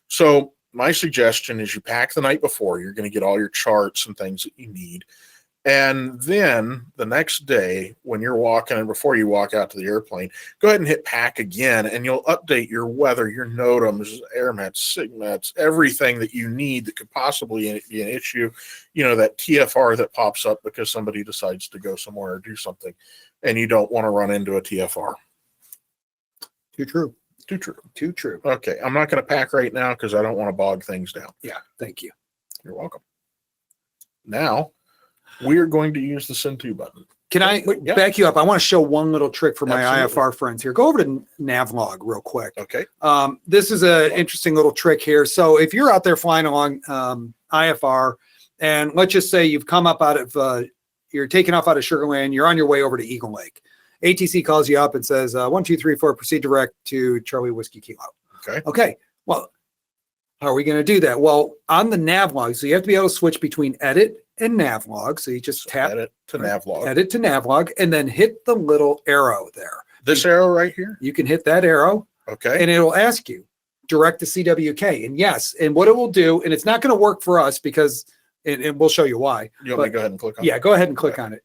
B: So my suggestion is you pack the night before. You're going to get all your charts and things that you need. And then the next day, when you're walking and before you walk out to the airplane, go ahead and hit pack again, and you'll update your weather, your NOTAMs, AirMets, SIGMETs, everything that you need that could possibly be an issue. You know, that TFR that pops up because somebody decides to go somewhere or do something, and you don't want to run into a TFR.
A: Too true.
B: Too true.
A: Too true.
B: Okay, I'm not going to pack right now because I don't want to bog things down.
A: Yeah, thank you.
B: You're welcome. Now, we are going to use the send to button.
A: Can I back you up? I want to show one little trick for my
B: Absolutely.
A: IFR friends here. Go over to Navlog real quick.
B: Okay.
A: This is an interesting little trick here. So if you're out there flying along IFR, and let's just say you've come up out of, you're taking off out of Sugar Land, you're on your way over to Eagle Lake. ATC calls you up and says, 1, 2, 3, 4, proceed direct to Charlie Whiskey Kilo.
B: Okay.
A: Okay. Well, how are we going to do that? Well, on the Navlog, so you have to be able to switch between edit and Navlog. So you just tap
B: edit to Navlog.
A: Edit to Navlog, and then hit the little arrow there.
B: This arrow right here?
A: You can hit that arrow.
B: Okay.
A: And it'll ask you, direct to CWK. And yes, and what it will do, and it's not going to work for us because, and we'll show you why.
B: You want me to go ahead and click on it?
A: Yeah, go ahead and click on it.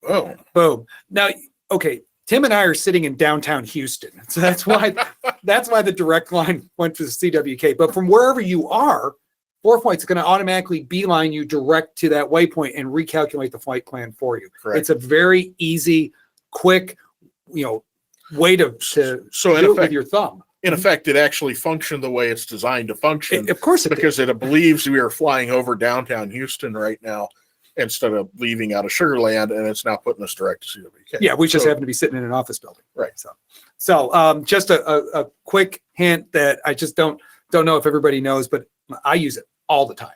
B: Oh.
A: Boom. Now, okay, Tim and I are sitting in downtown Houston. So that's why the direct line went to the CWK. But from wherever you are, ForeFlight's going to automatically beeline you direct to that waypoint and recalculate the flight plan for you.
B: Correct.
A: It's a very easy, quick, way to
B: So
A: do it with your thumb.
B: in effect, it actually functioned the way it's designed to function.
A: Of course it did.
B: Because it believes we are flying over downtown Houston right now instead of leaving out of Sugar Land, and it's now putting us direct to CWK.
A: Yeah, we just happen to be sitting in an office building.
B: Right.
A: So just a quick hint that I just don't know if everybody knows, but I use it all the time.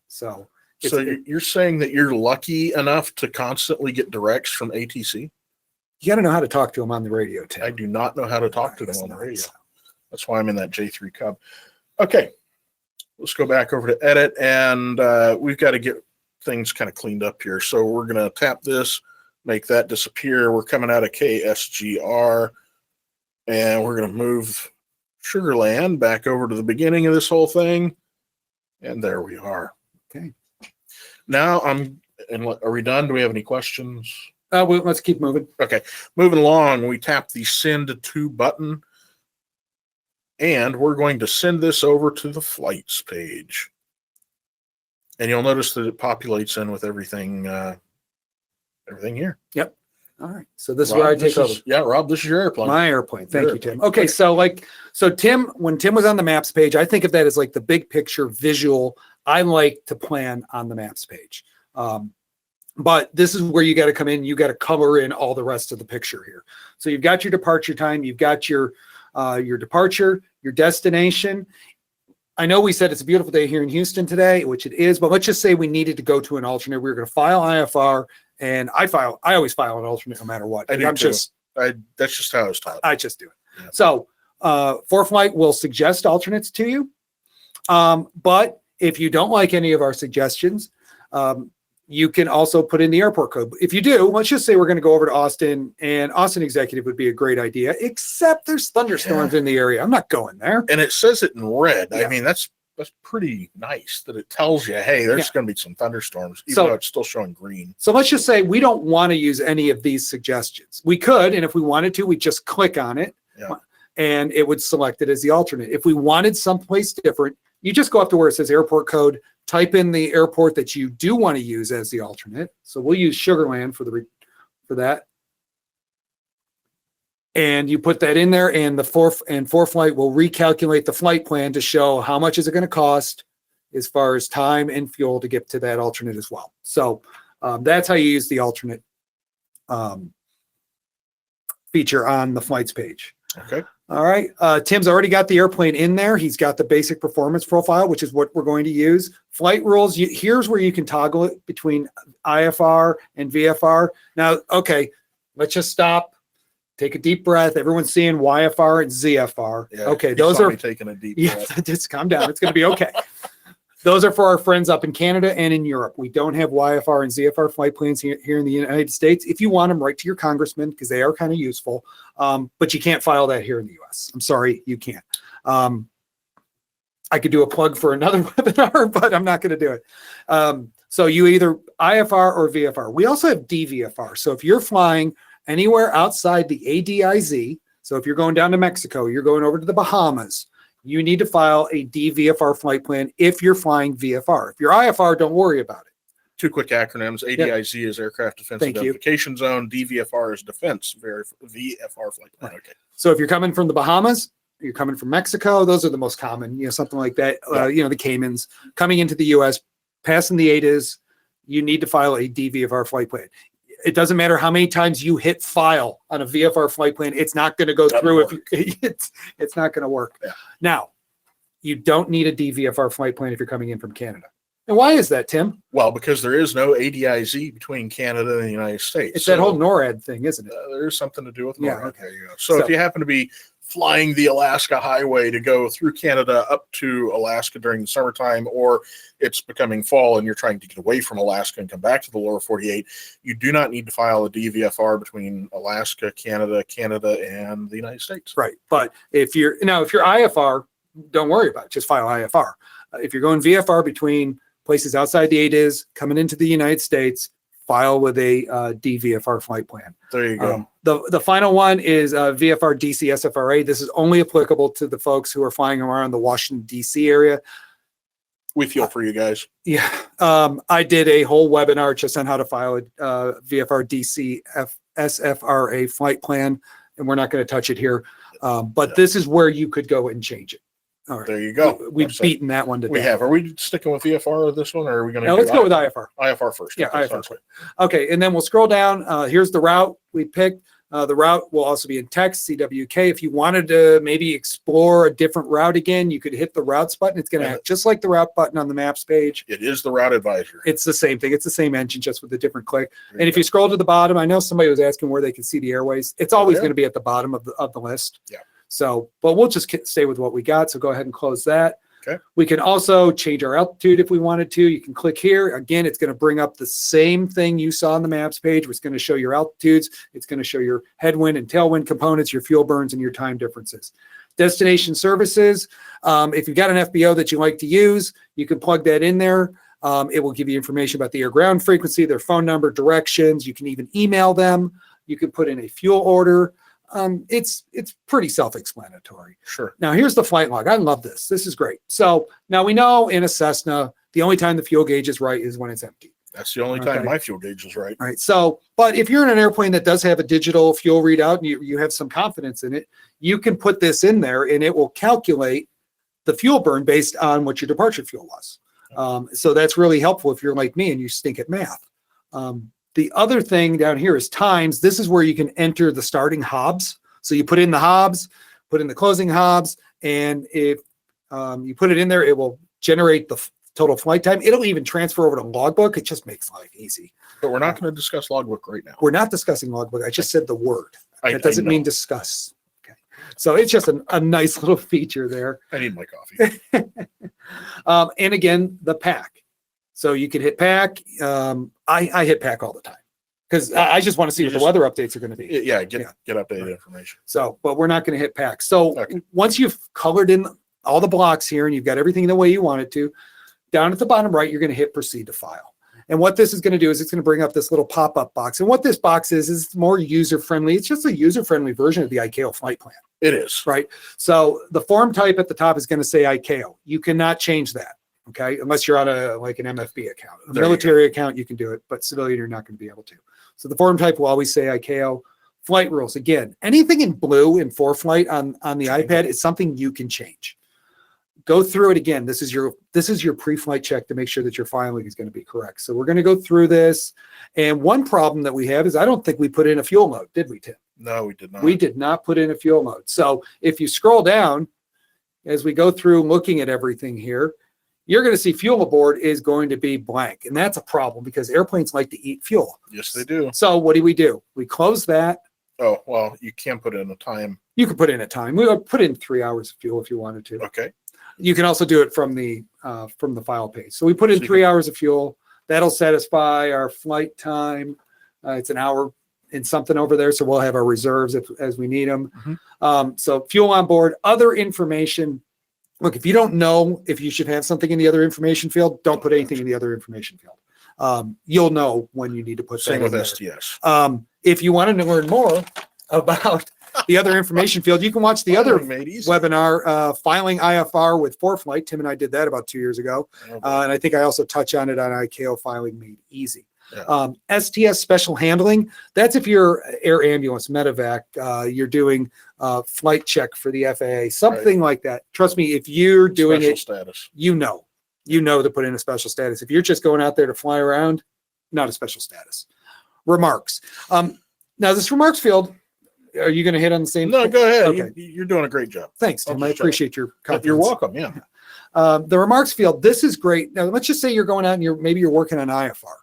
A: So
B: you're saying that you're lucky enough to constantly get directs from ATC?
A: You got to know how to talk to them on the radio, Tim.
B: I do not know how to talk to them on the radio. That's why I'm in that J3 Cub. Okay, let's go back over to edit, and we've got to get things kind of cleaned up here. So we're going to tap this, make that disappear. We're coming out of KSGR, and we're going to move Sugar Land back over to the beginning of this whole thing, and there we are.
A: Okay.
B: Now are we done? Do we have any questions?
A: Let's keep moving.
B: Okay, moving along, we tap the send to button, and we're going to send this over to the flights page. And you'll notice that it populates in with everything here.
A: Yep. All right. So this is where I take over.
B: Yeah, Rob, this is your airplane.
A: My airplane. Thank you, Tim. Okay, so Tim, when Tim was on the maps page, I think of that as like the big picture visual I like to plan on the maps page. But this is where you got to come in. You got to color in all the rest of the picture here. So you've got your departure time. You've got your departure, your destination. I know we said it's a beautiful day here in Houston today, which it is, but let's just say we needed to go to an alternate. We were going to file IFR, and I always file an alternate no matter what.
B: I do too. That's just how I was taught.
A: I just do it. Yeah. So ForeFlight will suggest alternates to you. But if you don't like any of our suggestions, you can also put in the airport code. If you do, let's just say we're going to go over to Austin, and Austin Executive would be a great idea, except there's thunderstorms in the area. I'm not going there.
B: And it says it in red. Yeah. I mean, that's pretty nice that it tells you, hey, there's going to be some thunderstorms, even though it's still showing green.
A: So let's just say we don't want to use any of these suggestions. We could, and if we wanted to, we just click on it, and it would select it as the alternate. If we wanted someplace different, you just go up to where it says airport code, type in the airport that you do want to use as the alternate. So we'll use Sugar Land for that. And you put that in there, and ForeFlight will recalculate the flight plan to show how much is it going to cost as far as time and fuel to get to that alternate as well. So that's how you use the alternate feature on the flights page.
B: Okay.
A: All right. Tim's already got the airplane in there. He's got the basic performance profile, which is what we're going to use. Flight rules, here's where you can toggle it between IFR and VFR. Now, okay, let's just stop. Take a deep breath. Everyone's seeing YFR and ZFR.
B: Yeah,
A: okay, those are
B: taking a deep breath.
A: Yeah, just calm down. It's going to be okay. Those are for our friends up in Canada and in Europe. We don't have YFR and ZFR flight plans here in the United States. If you want them, write to your congressman because they are kind of useful. But you can't file that here in the US. I'm sorry, you can't. I could do a plug for another webinar, but I'm not going to do it. So you either IFR or VFR. We also have DVFR. So if you're flying anywhere outside the ADIZ, so if you're going down to Mexico, you're going over to the Bahamas, you need to file a DVFR flight plan if you're flying VFR. If you're IFR, don't worry about it.
B: Two quick acronyms. ADIZ is Aircraft Defense Identification Zone. DVFR is Defense VFR flight plan. Okay.
A: So if you're coming from the Bahamas, you're coming from Mexico, those are the most common, something like that. The Caymans, coming into the U.S., passing the ADIZ, you need to file a DVFR flight plan. It doesn't matter how many times you hit file on a VFR flight plan, it's not going to go through. It's not going to work.
B: Yeah.
A: Now, you don't need a DVFR flight plan if you're coming in from Canada. And why is that, Tim?
B: Well, because there is no ADIZ between Canada and the United States.
A: It's that whole NORAD thing, isn't it?
B: There's something to do with NORAD.
A: Yeah, okay.
B: There you go. So if you happen to be flying the Alaska Highway to go through Canada up to Alaska during the summertime, or it's becoming fall and you're trying to get away from Alaska and come back to the lower 48, you do not need to file a DVFR between Alaska, Canada, and the United States.
A: Right. But if you're IFR, don't worry about it. Just file IFR. If you're going VFR between places outside the ADIZ, coming into the United States, file with a DVFR flight plan.
B: There you go.
A: The final one is VFR DC SFRA. This is only applicable to the folks who are flying around the Washington, D.C. area.
B: We feel for you guys.
A: Yeah. I did a whole webinar just on how to file a VFR DC SFRA flight plan, and we're not going to touch it here. But this is where you could go and change it. All right.
B: There you go.
A: We've beaten that one to
B: We
A: death.
B: have. Are we sticking with VFR or this one, or are we going to?
A: Now let's go with IFR.
B: IFR first.
A: Yeah,
B: Okay,
A: IFR.
B: sounds good.
A: Okay, and then we'll scroll down. Here's the route we picked. The route will also be in text, CWK. If you wanted to maybe explore a different route again, you could hit the routes button. It's going to act just like the route button on the maps page.
B: It is the route advisor.
A: It's the same thing. It's the same engine, just with a different click. And if you scroll to the bottom, I know somebody was asking where they can see the airways. It's always going to be at the bottom of the list.
B: Yeah.
A: So, but we'll just stay with what we got. So go ahead and close that.
B: Okay.
A: We can also change our altitude if we wanted to. You can click here. Again, it's going to bring up the same thing you saw on the maps page. It's going to show your altitudes. It's going to show your headwind and tailwind components, your fuel burns, and your time differences. Destination services. If you've got an FBO that you like to use, you can plug that in there. It will give you information about the air-ground frequency, their phone number, directions. You can even email them. You can put in a fuel order. It's pretty self-explanatory.
B: Sure.
A: Now here's the flight log. I love this. This is great. So now we know in a Cessna, the only time the fuel gauge is right is when it's empty.
B: That's the only time my fuel gauge is right.
A: All right. So, but if you're in an airplane that does have a digital fuel readout and you have some confidence in it, you can put this in there and it will calculate the fuel burn based on what your departure fuel was. So that's really helpful if you're like me and you stink at math. The other thing down here is times. This is where you can enter the starting hobs. So you put in the hobs, put in the closing hobs, and if you put it in there, it will generate the total flight time. It'll even transfer over to logbook. It just makes life easy.
B: But we're not going to discuss logbook right now.
A: We're not discussing logbook. I just said the word. That doesn't
B: I
A: mean discuss. Okay. So it's just a nice little feature there.
B: I need my coffee.
A: And again, the pack. So you can hit pack. I hit pack all the time because I just want to see what the weather updates are going to be.
B: Yeah, get updated information.
A: So, but we're not going to hit pack. So once you've colored in all the blocks here and you've got everything the way you want it to, down at the bottom right, you're going to hit proceed to file. And what this is going to do is it's going to bring up this little pop-up box. And what this box is more user-friendly. It's just a user-friendly version of the Icao flight plan.
B: It is.
A: Right. So the form type at the top is going to say Icao. You cannot change that. Okay, unless you're on an MFB account. A military account, you can do it, but civilian, you're not going to be able to. So the form type will always say Icao. Flight rules, again, anything in blue in ForeFlight on the iPad is something you can change. Go through it again. This is your pre-flight check to make sure that your filing is going to be correct. So we're going to go through this. And one problem that we have is I don't think we put in a fuel mode, did we, Tim?
B: No, we did not.
A: We did not put in a fuel mode. So if you scroll down, as we go through looking at everything here, you're going to see fuel aboard is going to be blank. And that's a problem because airplanes like to eat fuel.
B: Yes, they do.
A: So what do? We close that.
B: Oh, well, you can put in a time.
A: You can put in a time. We put in 3 hours of fuel if you wanted to.
B: Okay.
A: You can also do it from the file page. So we put in 3 hours of fuel. That'll satisfy our flight time. It's an hour and something over there. So we'll have our reserves as we need them.
B: Mm-hmm.
A: So fuel on board, other information. Look, if you don't know if you should have something in the other information field, don't put anything in the other information field. You'll know when you need to put that in there.
B: Same with STS.
A: If you wanted to learn more about the other information field, you can watch the other webinar, Filing IFR with ForeFlight. Tim and I did that about 2 years ago. And I think I also touch on it on Icao Filing Made Easy.
B: Yeah.
A: STS Special Handling, that's if you're air ambulance, medevac, you're doing flight check for the FAA, something like that. Trust me, if you're doing
B: special
A: it,
B: status.
A: you know to put in a special status. If you're just going out there to fly around, not a special status. Remarks. Now this remarks field, are you going to hit on the same?
B: No, go ahead.
A: Okay.
B: You're doing a great job.
A: Thanks, Tim. I appreciate your confidence.
B: You're welcome. Yeah.
A: The remarks field, this is great. Now let's just say you're going out and maybe you're working on IFR.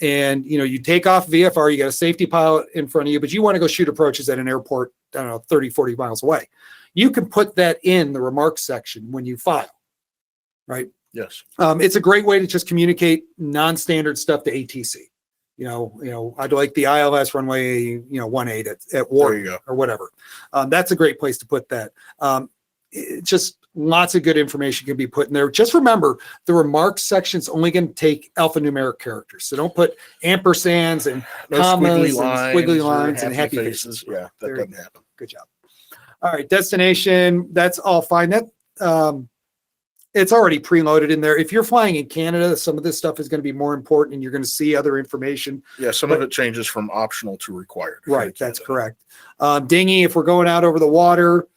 A: And you take off VFR, you got a safety pilot in front of you, but you want to go shoot approaches at an airport, I don't know, 30, 40 miles away. You can put that in the remarks section when you file, right?
B: Yes.
A: It's a great way to just communicate non-standard stuff to ATC. I'd like the ILS runway, 18 at Warren or whatever. That's a great place to put that. Just lots of good information can be put in there. Just remember, the remarks section is only going to take alphanumeric characters. So don't put ampersands and commas and squiggly lines and happy faces.
B: Yeah, that doesn't happen.
A: Good job. All right, destination, that's all fine. That It's already preloaded in there. If you're flying in Canada, some of this stuff is going to be more important and you're going to see other information.
B: Yeah, some of it changes from optional to required.
A: Right, that's correct. Dinghy, if we're going out over the water,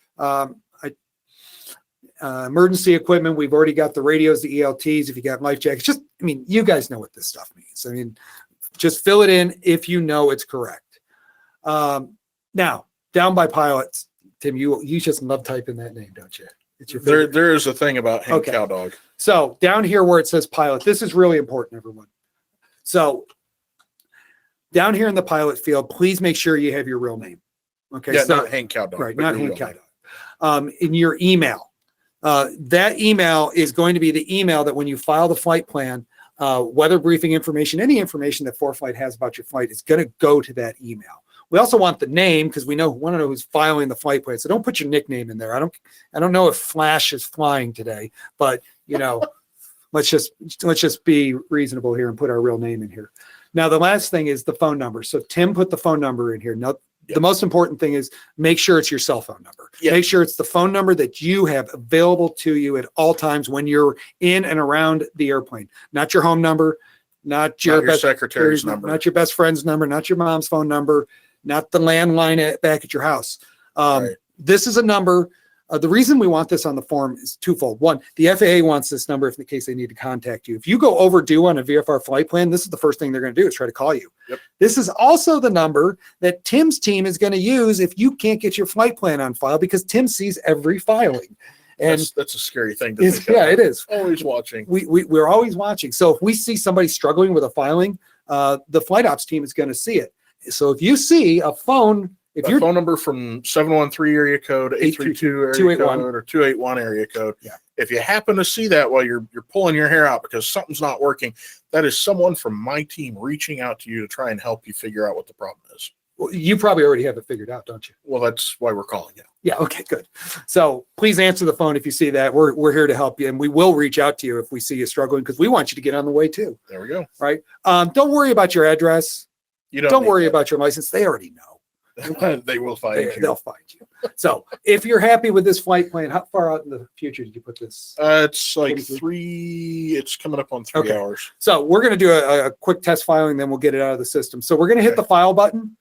A: emergency equipment, we've already got the radios, the ELTs, if you got life jackets. Just, I mean, you guys know what this stuff means. I mean, just fill it in if you know it's correct. Now, down by pilots, Tim, you just love typing that name, don't you? It's your favorite.
B: There is a thing about Hank
A: Okay.
B: Cowdog.
A: So down here where it says pilot, this is really important, everyone. So down here in the pilot field, please make sure you have your real name. Okay.
B: Yeah,
A: so,
B: not Hank Cowdog.
A: right,
B: but
A: not
B: your
A: Hank
B: real name.
A: Cowdog. In your email, that email is going to be the email that when you file the flight plan, weather briefing information, any information that ForeFlight has about your flight is going to go to that email. We also want the name because we want to know who's filing the flight plan. So don't put your nickname in there. I don't know if Flash is flying today, but you know, let's just be reasonable here and put our real name in here. Now, the last thing is the phone number. So Tim put the phone number in here. Now, the most important thing is make sure it's your cell phone number.
B: Yep.
A: Make sure it's the phone number that you have available to you at all times when you're in and around the airplane, not your home number, not your
B: secretary's number,
A: not your best friend's number, not your mom's phone number, not the landline back at your house.
B: Right.
A: This is a number. The reason we want this on the form is twofold. One, the FAA wants this number if in the case they need to contact you. If you go overdue on a VFR flight plan, this is the first thing they're going to do is try to call you.
B: Yep.
A: This is also the number that Tim's team is going to use if you can't get your flight plan on file because Tim sees every filing. And
B: that's a scary thing to think
A: yeah,
B: about.
A: it is.
B: Always watching.
A: We're always watching. So if we see somebody struggling with a filing, the FlightOps team is going to see it. So if you see a phone, if your
B: phone number from 713 area code, 832 area
A: 281.
B: code, or 281 area code,
A: Yeah.
B: if you happen to see that while you're pulling your hair out because something's not working, that is someone from my team reaching out to you to try and help you figure out what the problem is.
A: well, you probably already have it figured out, don't you?
B: Well, that's why we're calling you.
A: Yeah. Okay, good. So please answer the phone if you see that. We're here to help you, and we will reach out to you if we see you struggling because we want you to get on the way too.
B: There we go.
A: Right. Don't worry about your address.
B: You
A: Don't
B: need
A: worry
B: that.
A: about your license. They already know.
B: They will find you.
A: They'll find you. So if you're happy with this flight plan, how far out in the future did you put this?
B: It's like
A: 23?
B: it's coming up on 3
A: Okay.
B: hours.
A: So we're going to do a quick test filing, then we'll get it out of the system. So we're going to hit
B: Okay.
A: the file button,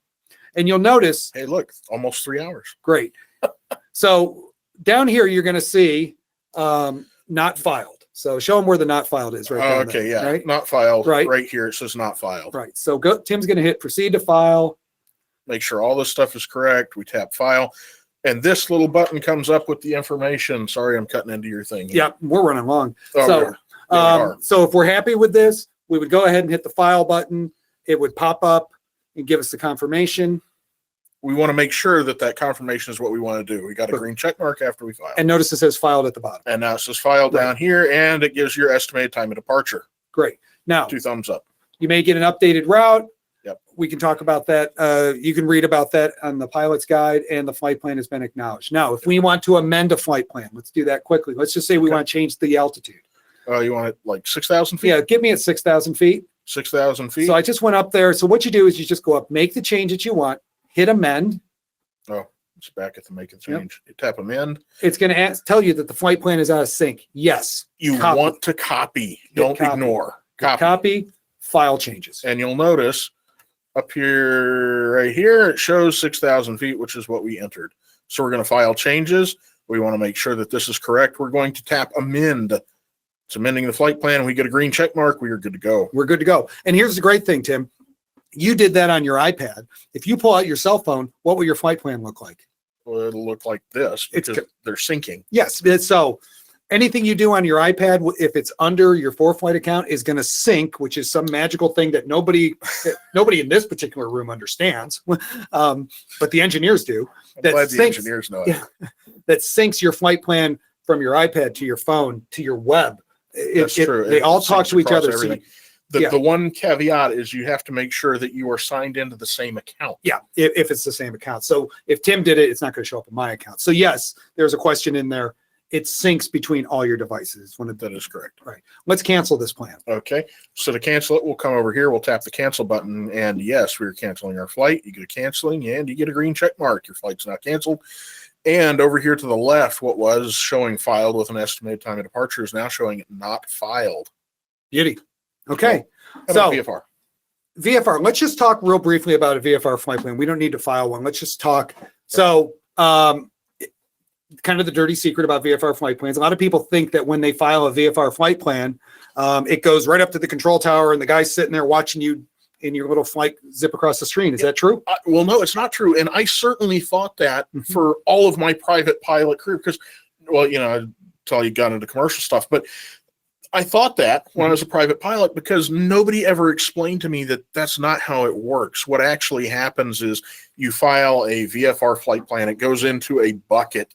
A: and you'll notice,
B: Hey, look, almost 3 hours.
A: great. So down here, you're going to see not filed. So show them where the not filed is right down
B: Okay,
A: there,
B: yeah.
A: right?
B: Not filed.
A: Right.
B: Right here, it says not filed.
A: Right. So Tim's going to hit proceed to file.
B: Make sure all this stuff is correct. We tap file. And this little button comes up with the information. Sorry, I'm cutting into your thing.
A: Yeah, we're running long.
B: Oh,
A: So,
B: yeah. Yeah, we are.
A: So if we're happy with this, we would go ahead and hit the file button. It would pop up and give us the confirmation.
B: We want to make sure that that confirmation is what we want to do. We got a green check mark after we file.
A: And notice it says filed at the bottom.
B: And now it says file down here, and it gives your estimated time of departure.
A: Great. Now,
B: 2 thumbs up.
A: you may get an updated route.
B: Yep.
A: We can talk about that. You can read about that on the pilot's guide, and the flight plan has been acknowledged. Now, if we want to amend a flight plan, let's do that quickly. Let's just say we
B: Okay.
A: want to change the altitude.
B: You want it like 6,000 feet?
A: Yeah, get me at 6,000 feet.
B: 6,000 feet?
A: So I just went up there. So what you do is you just go up, make the change that you want, hit amend.
B: It's back at the make a change. You tap amend.
A: It's going to tell you that the flight plan is out of sync. Yes.
B: You
A: Copy.
B: want to copy. Don't
A: copy.
B: ignore.
A: Copy.
B: Copy.
A: File changes.
B: And you'll notice up here, right here, it shows 6,000 feet, which is what we entered. So we're going to file changes. We want to make sure that this is correct. We're going to tap amend. It's amending the flight plan. We get a green check mark. We are good to go.
A: We're good to go. And here's the great thing, Tim. You did that on your iPad. If you pull out your cell phone, what will your flight plan look like?
B: Well, it'll look like this
A: It's
B: because they're syncing.
A: Yes. So anything you do on your iPad, if it's under your ForeFlight account, is going to sync, which is some magical thing that nobody in this particular room understands, but the engineers do.
B: I'm glad the engineers know it.
A: Yeah, that syncs your flight plan from your iPad to your phone to your web.
B: That's true.
A: They
B: It
A: all talk
B: syncs
A: to each
B: across
A: other. So
B: everything.
A: yeah.
B: The one caveat is you have to make sure that you are signed into the same account.
A: yeah, if it's the same account. So if Tim did it, it's not going to show up in my account. So yes, there's a question in there. It syncs between all your devices.
B: That is correct.
A: Right. Let's cancel this plan.
B: Okay. So to cancel it, we'll come over here. We'll tap the cancel button. And yes, we're canceling our flight. You get a canceling and you get a green check mark. Your flight's not canceled. And over here to the left, what was showing filed with an estimated time of departure is now showing it not filed.
A: Beauty. Okay.
B: How about
A: So
B: VFR?
A: VFR, let's just talk real briefly about a VFR flight plan. We don't need to file one. Let's just talk. So kind of the dirty secret about VFR flight plans. A lot of people think that when they file a VFR flight plan, it goes right up to the control tower and the guy's sitting there watching you in your little flight zip across the screen. Is that true?
B: Well, no, it's not true. And I certainly thought that for all of my private pilot career, because, well, you know, until you got into commercial stuff, but I thought that when I was a private pilot, because nobody ever explained to me that that's not how it works. What actually happens is you file a VFR flight plan, it goes into a bucket,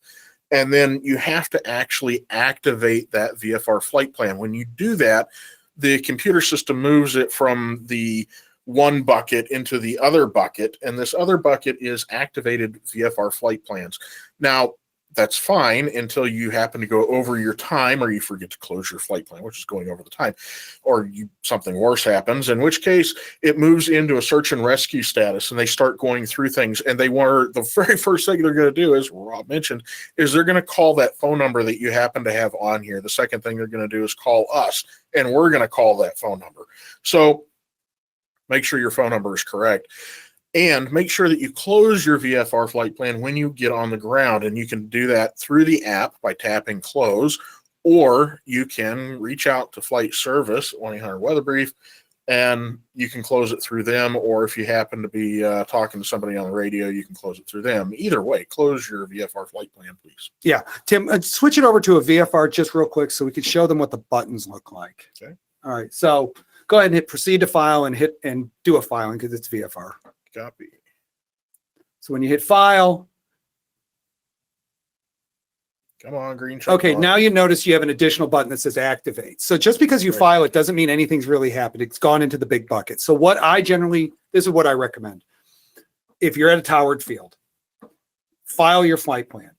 B: and then you have to actually activate that VFR flight plan. When you do that, the computer system moves it from the one bucket into the other bucket, and this other bucket is activated VFR flight plans. Now, that's fine until you happen to go over your time, or you forget to close your flight plan, which is going over the time, or something worse happens, in which case it moves into a search and rescue status, and they start going through things. And the very first thing they're going to do, as Rob mentioned, is they're going to call that phone number that you happen to have on here. The second thing they're going to do is call us, and we're going to call that phone number. So make sure your phone number is correct. And make sure that you close your VFR flight plan when you get on the ground. And you can do that through the app by tapping close, or you can reach out to flight service, 1-800-Weather Brief, and you can close it through them. Or if you happen to be talking to somebody on the radio, you can close it through them. Either way, close your VFR flight plan, please.
A: Yeah. Tim, switch it over to a VFR just real quick so we can show them what the buttons look like.
B: Okay.
A: All right. So go ahead and hit proceed to file and do a filing because it's VFR.
B: Copy.
A: So when you hit file,
B: come on, green check.
A: okay, now you notice you have an additional button that says activate. So just because you file it doesn't mean anything's really happened. It's gone into the big bucket. So this is what I recommend. If you're at a towered field, file your flight plan,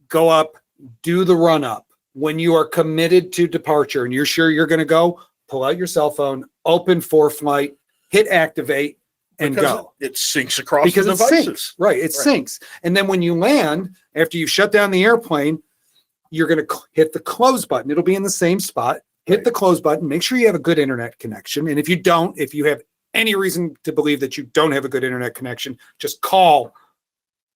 A: go up, do the run up. When you are committed to departure and you're sure you're going to go, pull out your cell phone, open ForeFlight, hit activate, and go.
B: It syncs across
A: because
B: the
A: it
B: devices.
A: syncs. Right, it syncs. And then when you land, after you shut down the airplane, you're going to hit the close button. It'll be in the same spot. Hit the close button. Make sure you have a good internet connection. And if you have any reason to believe that you don't have a good internet connection, just call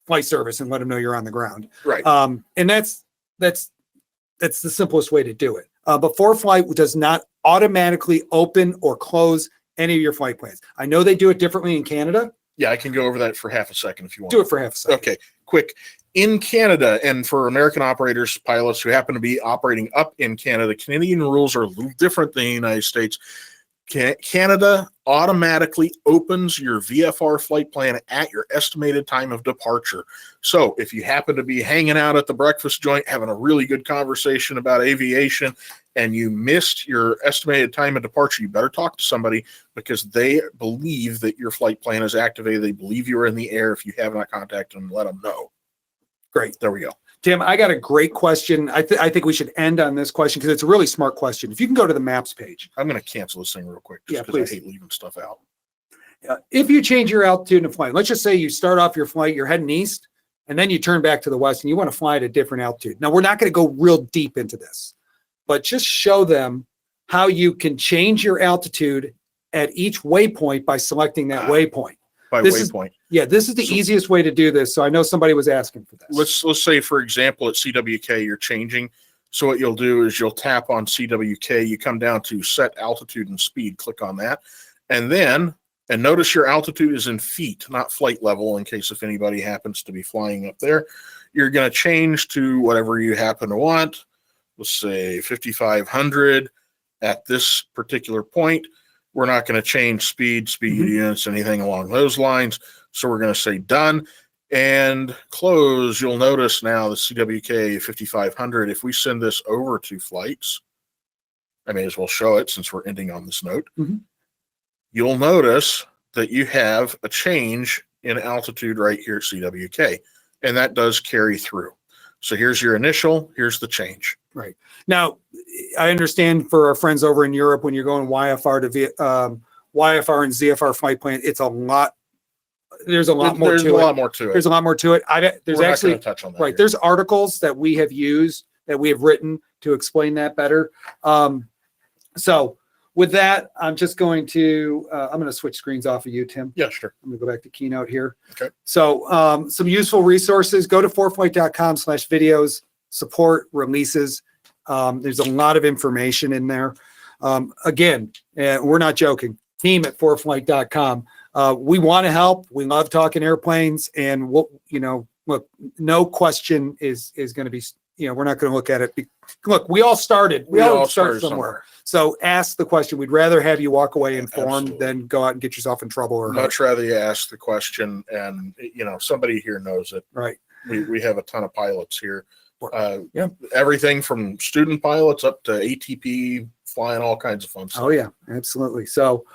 A: flight service and let them know you're on the ground.
B: Right.
A: And that's the simplest way to do it. But ForeFlight does not automatically open or close any of your flight plans. I know they do it differently in Canada.
B: Yeah, I can go over that for half a second if you want.
A: Do it for half a second.
B: Okay, quick. In Canada, and for American operators, pilots who happen to be operating up in Canada, Canadian rules are a little different than the United States. Canada automatically opens your VFR flight plan at your estimated time of departure. So if you happen to be hanging out at the breakfast joint, having a really good conversation about aviation, and you missed your estimated time of departure, you better talk to somebody, because they believe that your flight plan is activated. They believe you're in the air. If you have not contacted them, let them know.
A: Great.
B: There we go.
A: Tim, I got a great question. I think we should end on this question because it's a really smart question. If you can go to the maps page.
B: I'm going to cancel this thing real quick just because I hate leaving stuff out.
A: If you change your altitude in a flight, let's just say you start off your flight, you're heading east, and then you turn back to the west and you want to fly at a different altitude. Now, we're not going to go real deep into this, but just show them how you can change your altitude at each waypoint by selecting that waypoint.
B: By waypoint.
A: This is the easiest way to do this. So I know somebody was asking for this.
B: Let's say, for example, at CWK, you're changing. So what you'll do is you'll tap on CWK, you come down to set altitude and speed, click on that. And notice your altitude is in feet, not flight level, in case if anybody happens to be flying up there. You're going to change to whatever you happen to want. Let's say 5,500 at this particular point. We're not going to change speed units, anything along those lines. So we're going to say done and close. You'll notice now the CWK 5500. If we send this over to flights, I may as well show it since we're ending on this note. You'll notice that you have a change in altitude right here at CWK, and that does carry through. So here's your initial, here's the change.
A: Right. Now, I understand for our friends over in Europe, when you're going YFR to YFR and ZFR flight plan, it's a lot there's a lot more
B: There's
A: to
B: a
A: it.
B: lot more to it.
A: There's a lot more to it. There's
B: We're not
A: actually,
B: gonna touch on that
A: right.
B: here.
A: There's articles that we have used that we have written to explain that better. So with that, I'm just going to, I'm going to switch screens off of you, Tim.
B: Yeah, sure.
A: I'm going to go back to Keynote here.
B: Okay.
A: So some useful resources, go to foreflight.com/videos, support releases. There's a lot of information in there. Again, we're not joking. Team at foreflight.com. We want to help. We love talking airplanes, and what, look, no question is going to be, we're not going to look at it. Look, we all started. We all start somewhere. So ask the question. We'd rather have you walk away informed
B: Absolutely.
A: than go out and get yourself in trouble or hurt.
B: Much rather you ask the question, and somebody here knows it.
A: Right.
B: We have a ton of pilots here.
A: Yeah.
B: Everything from student pilots up to ATP, flying all kinds of fun stuff.
A: Oh yeah, absolutely. So,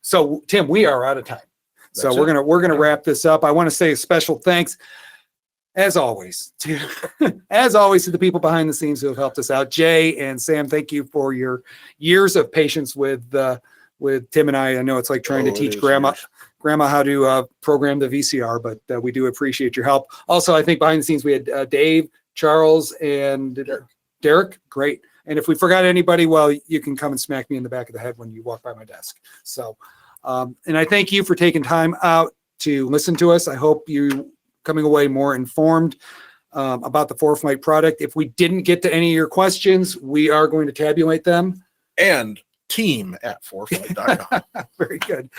A: so Tim, we are out of time. So
B: That's
A: we're gonna wrap this up. I want to say a special thanks, as always, to the people behind the scenes who have helped us out. Jay and Sam, thank you for your years of patience with Tim and I. I know it's like trying to teach grandma how to program the VCR, but we do appreciate your help. Also, I think behind the scenes we had Dave, Charles, and Derek. Great. And if we forgot anybody, well, you can come and smack me in the back of the head when you walk by my desk. So, and I thank you for taking time out to listen to us. I hope you coming away more informed about the ForeFlight product. If we didn't get to any of your questions, we are going to tabulate them.
B: And team at ForeFlight.com.
A: Very good.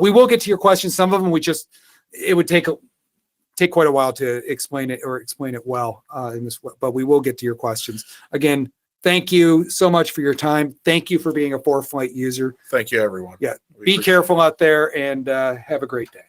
A: We will get to your questions. Some of them it would take quite a while to explain it well in this, but we will get to your questions. Again, thank you so much for your time. Thank you for being a ForeFlight user.
B: Thank you, everyone.
A: Yeah. Be careful out there and have a great day.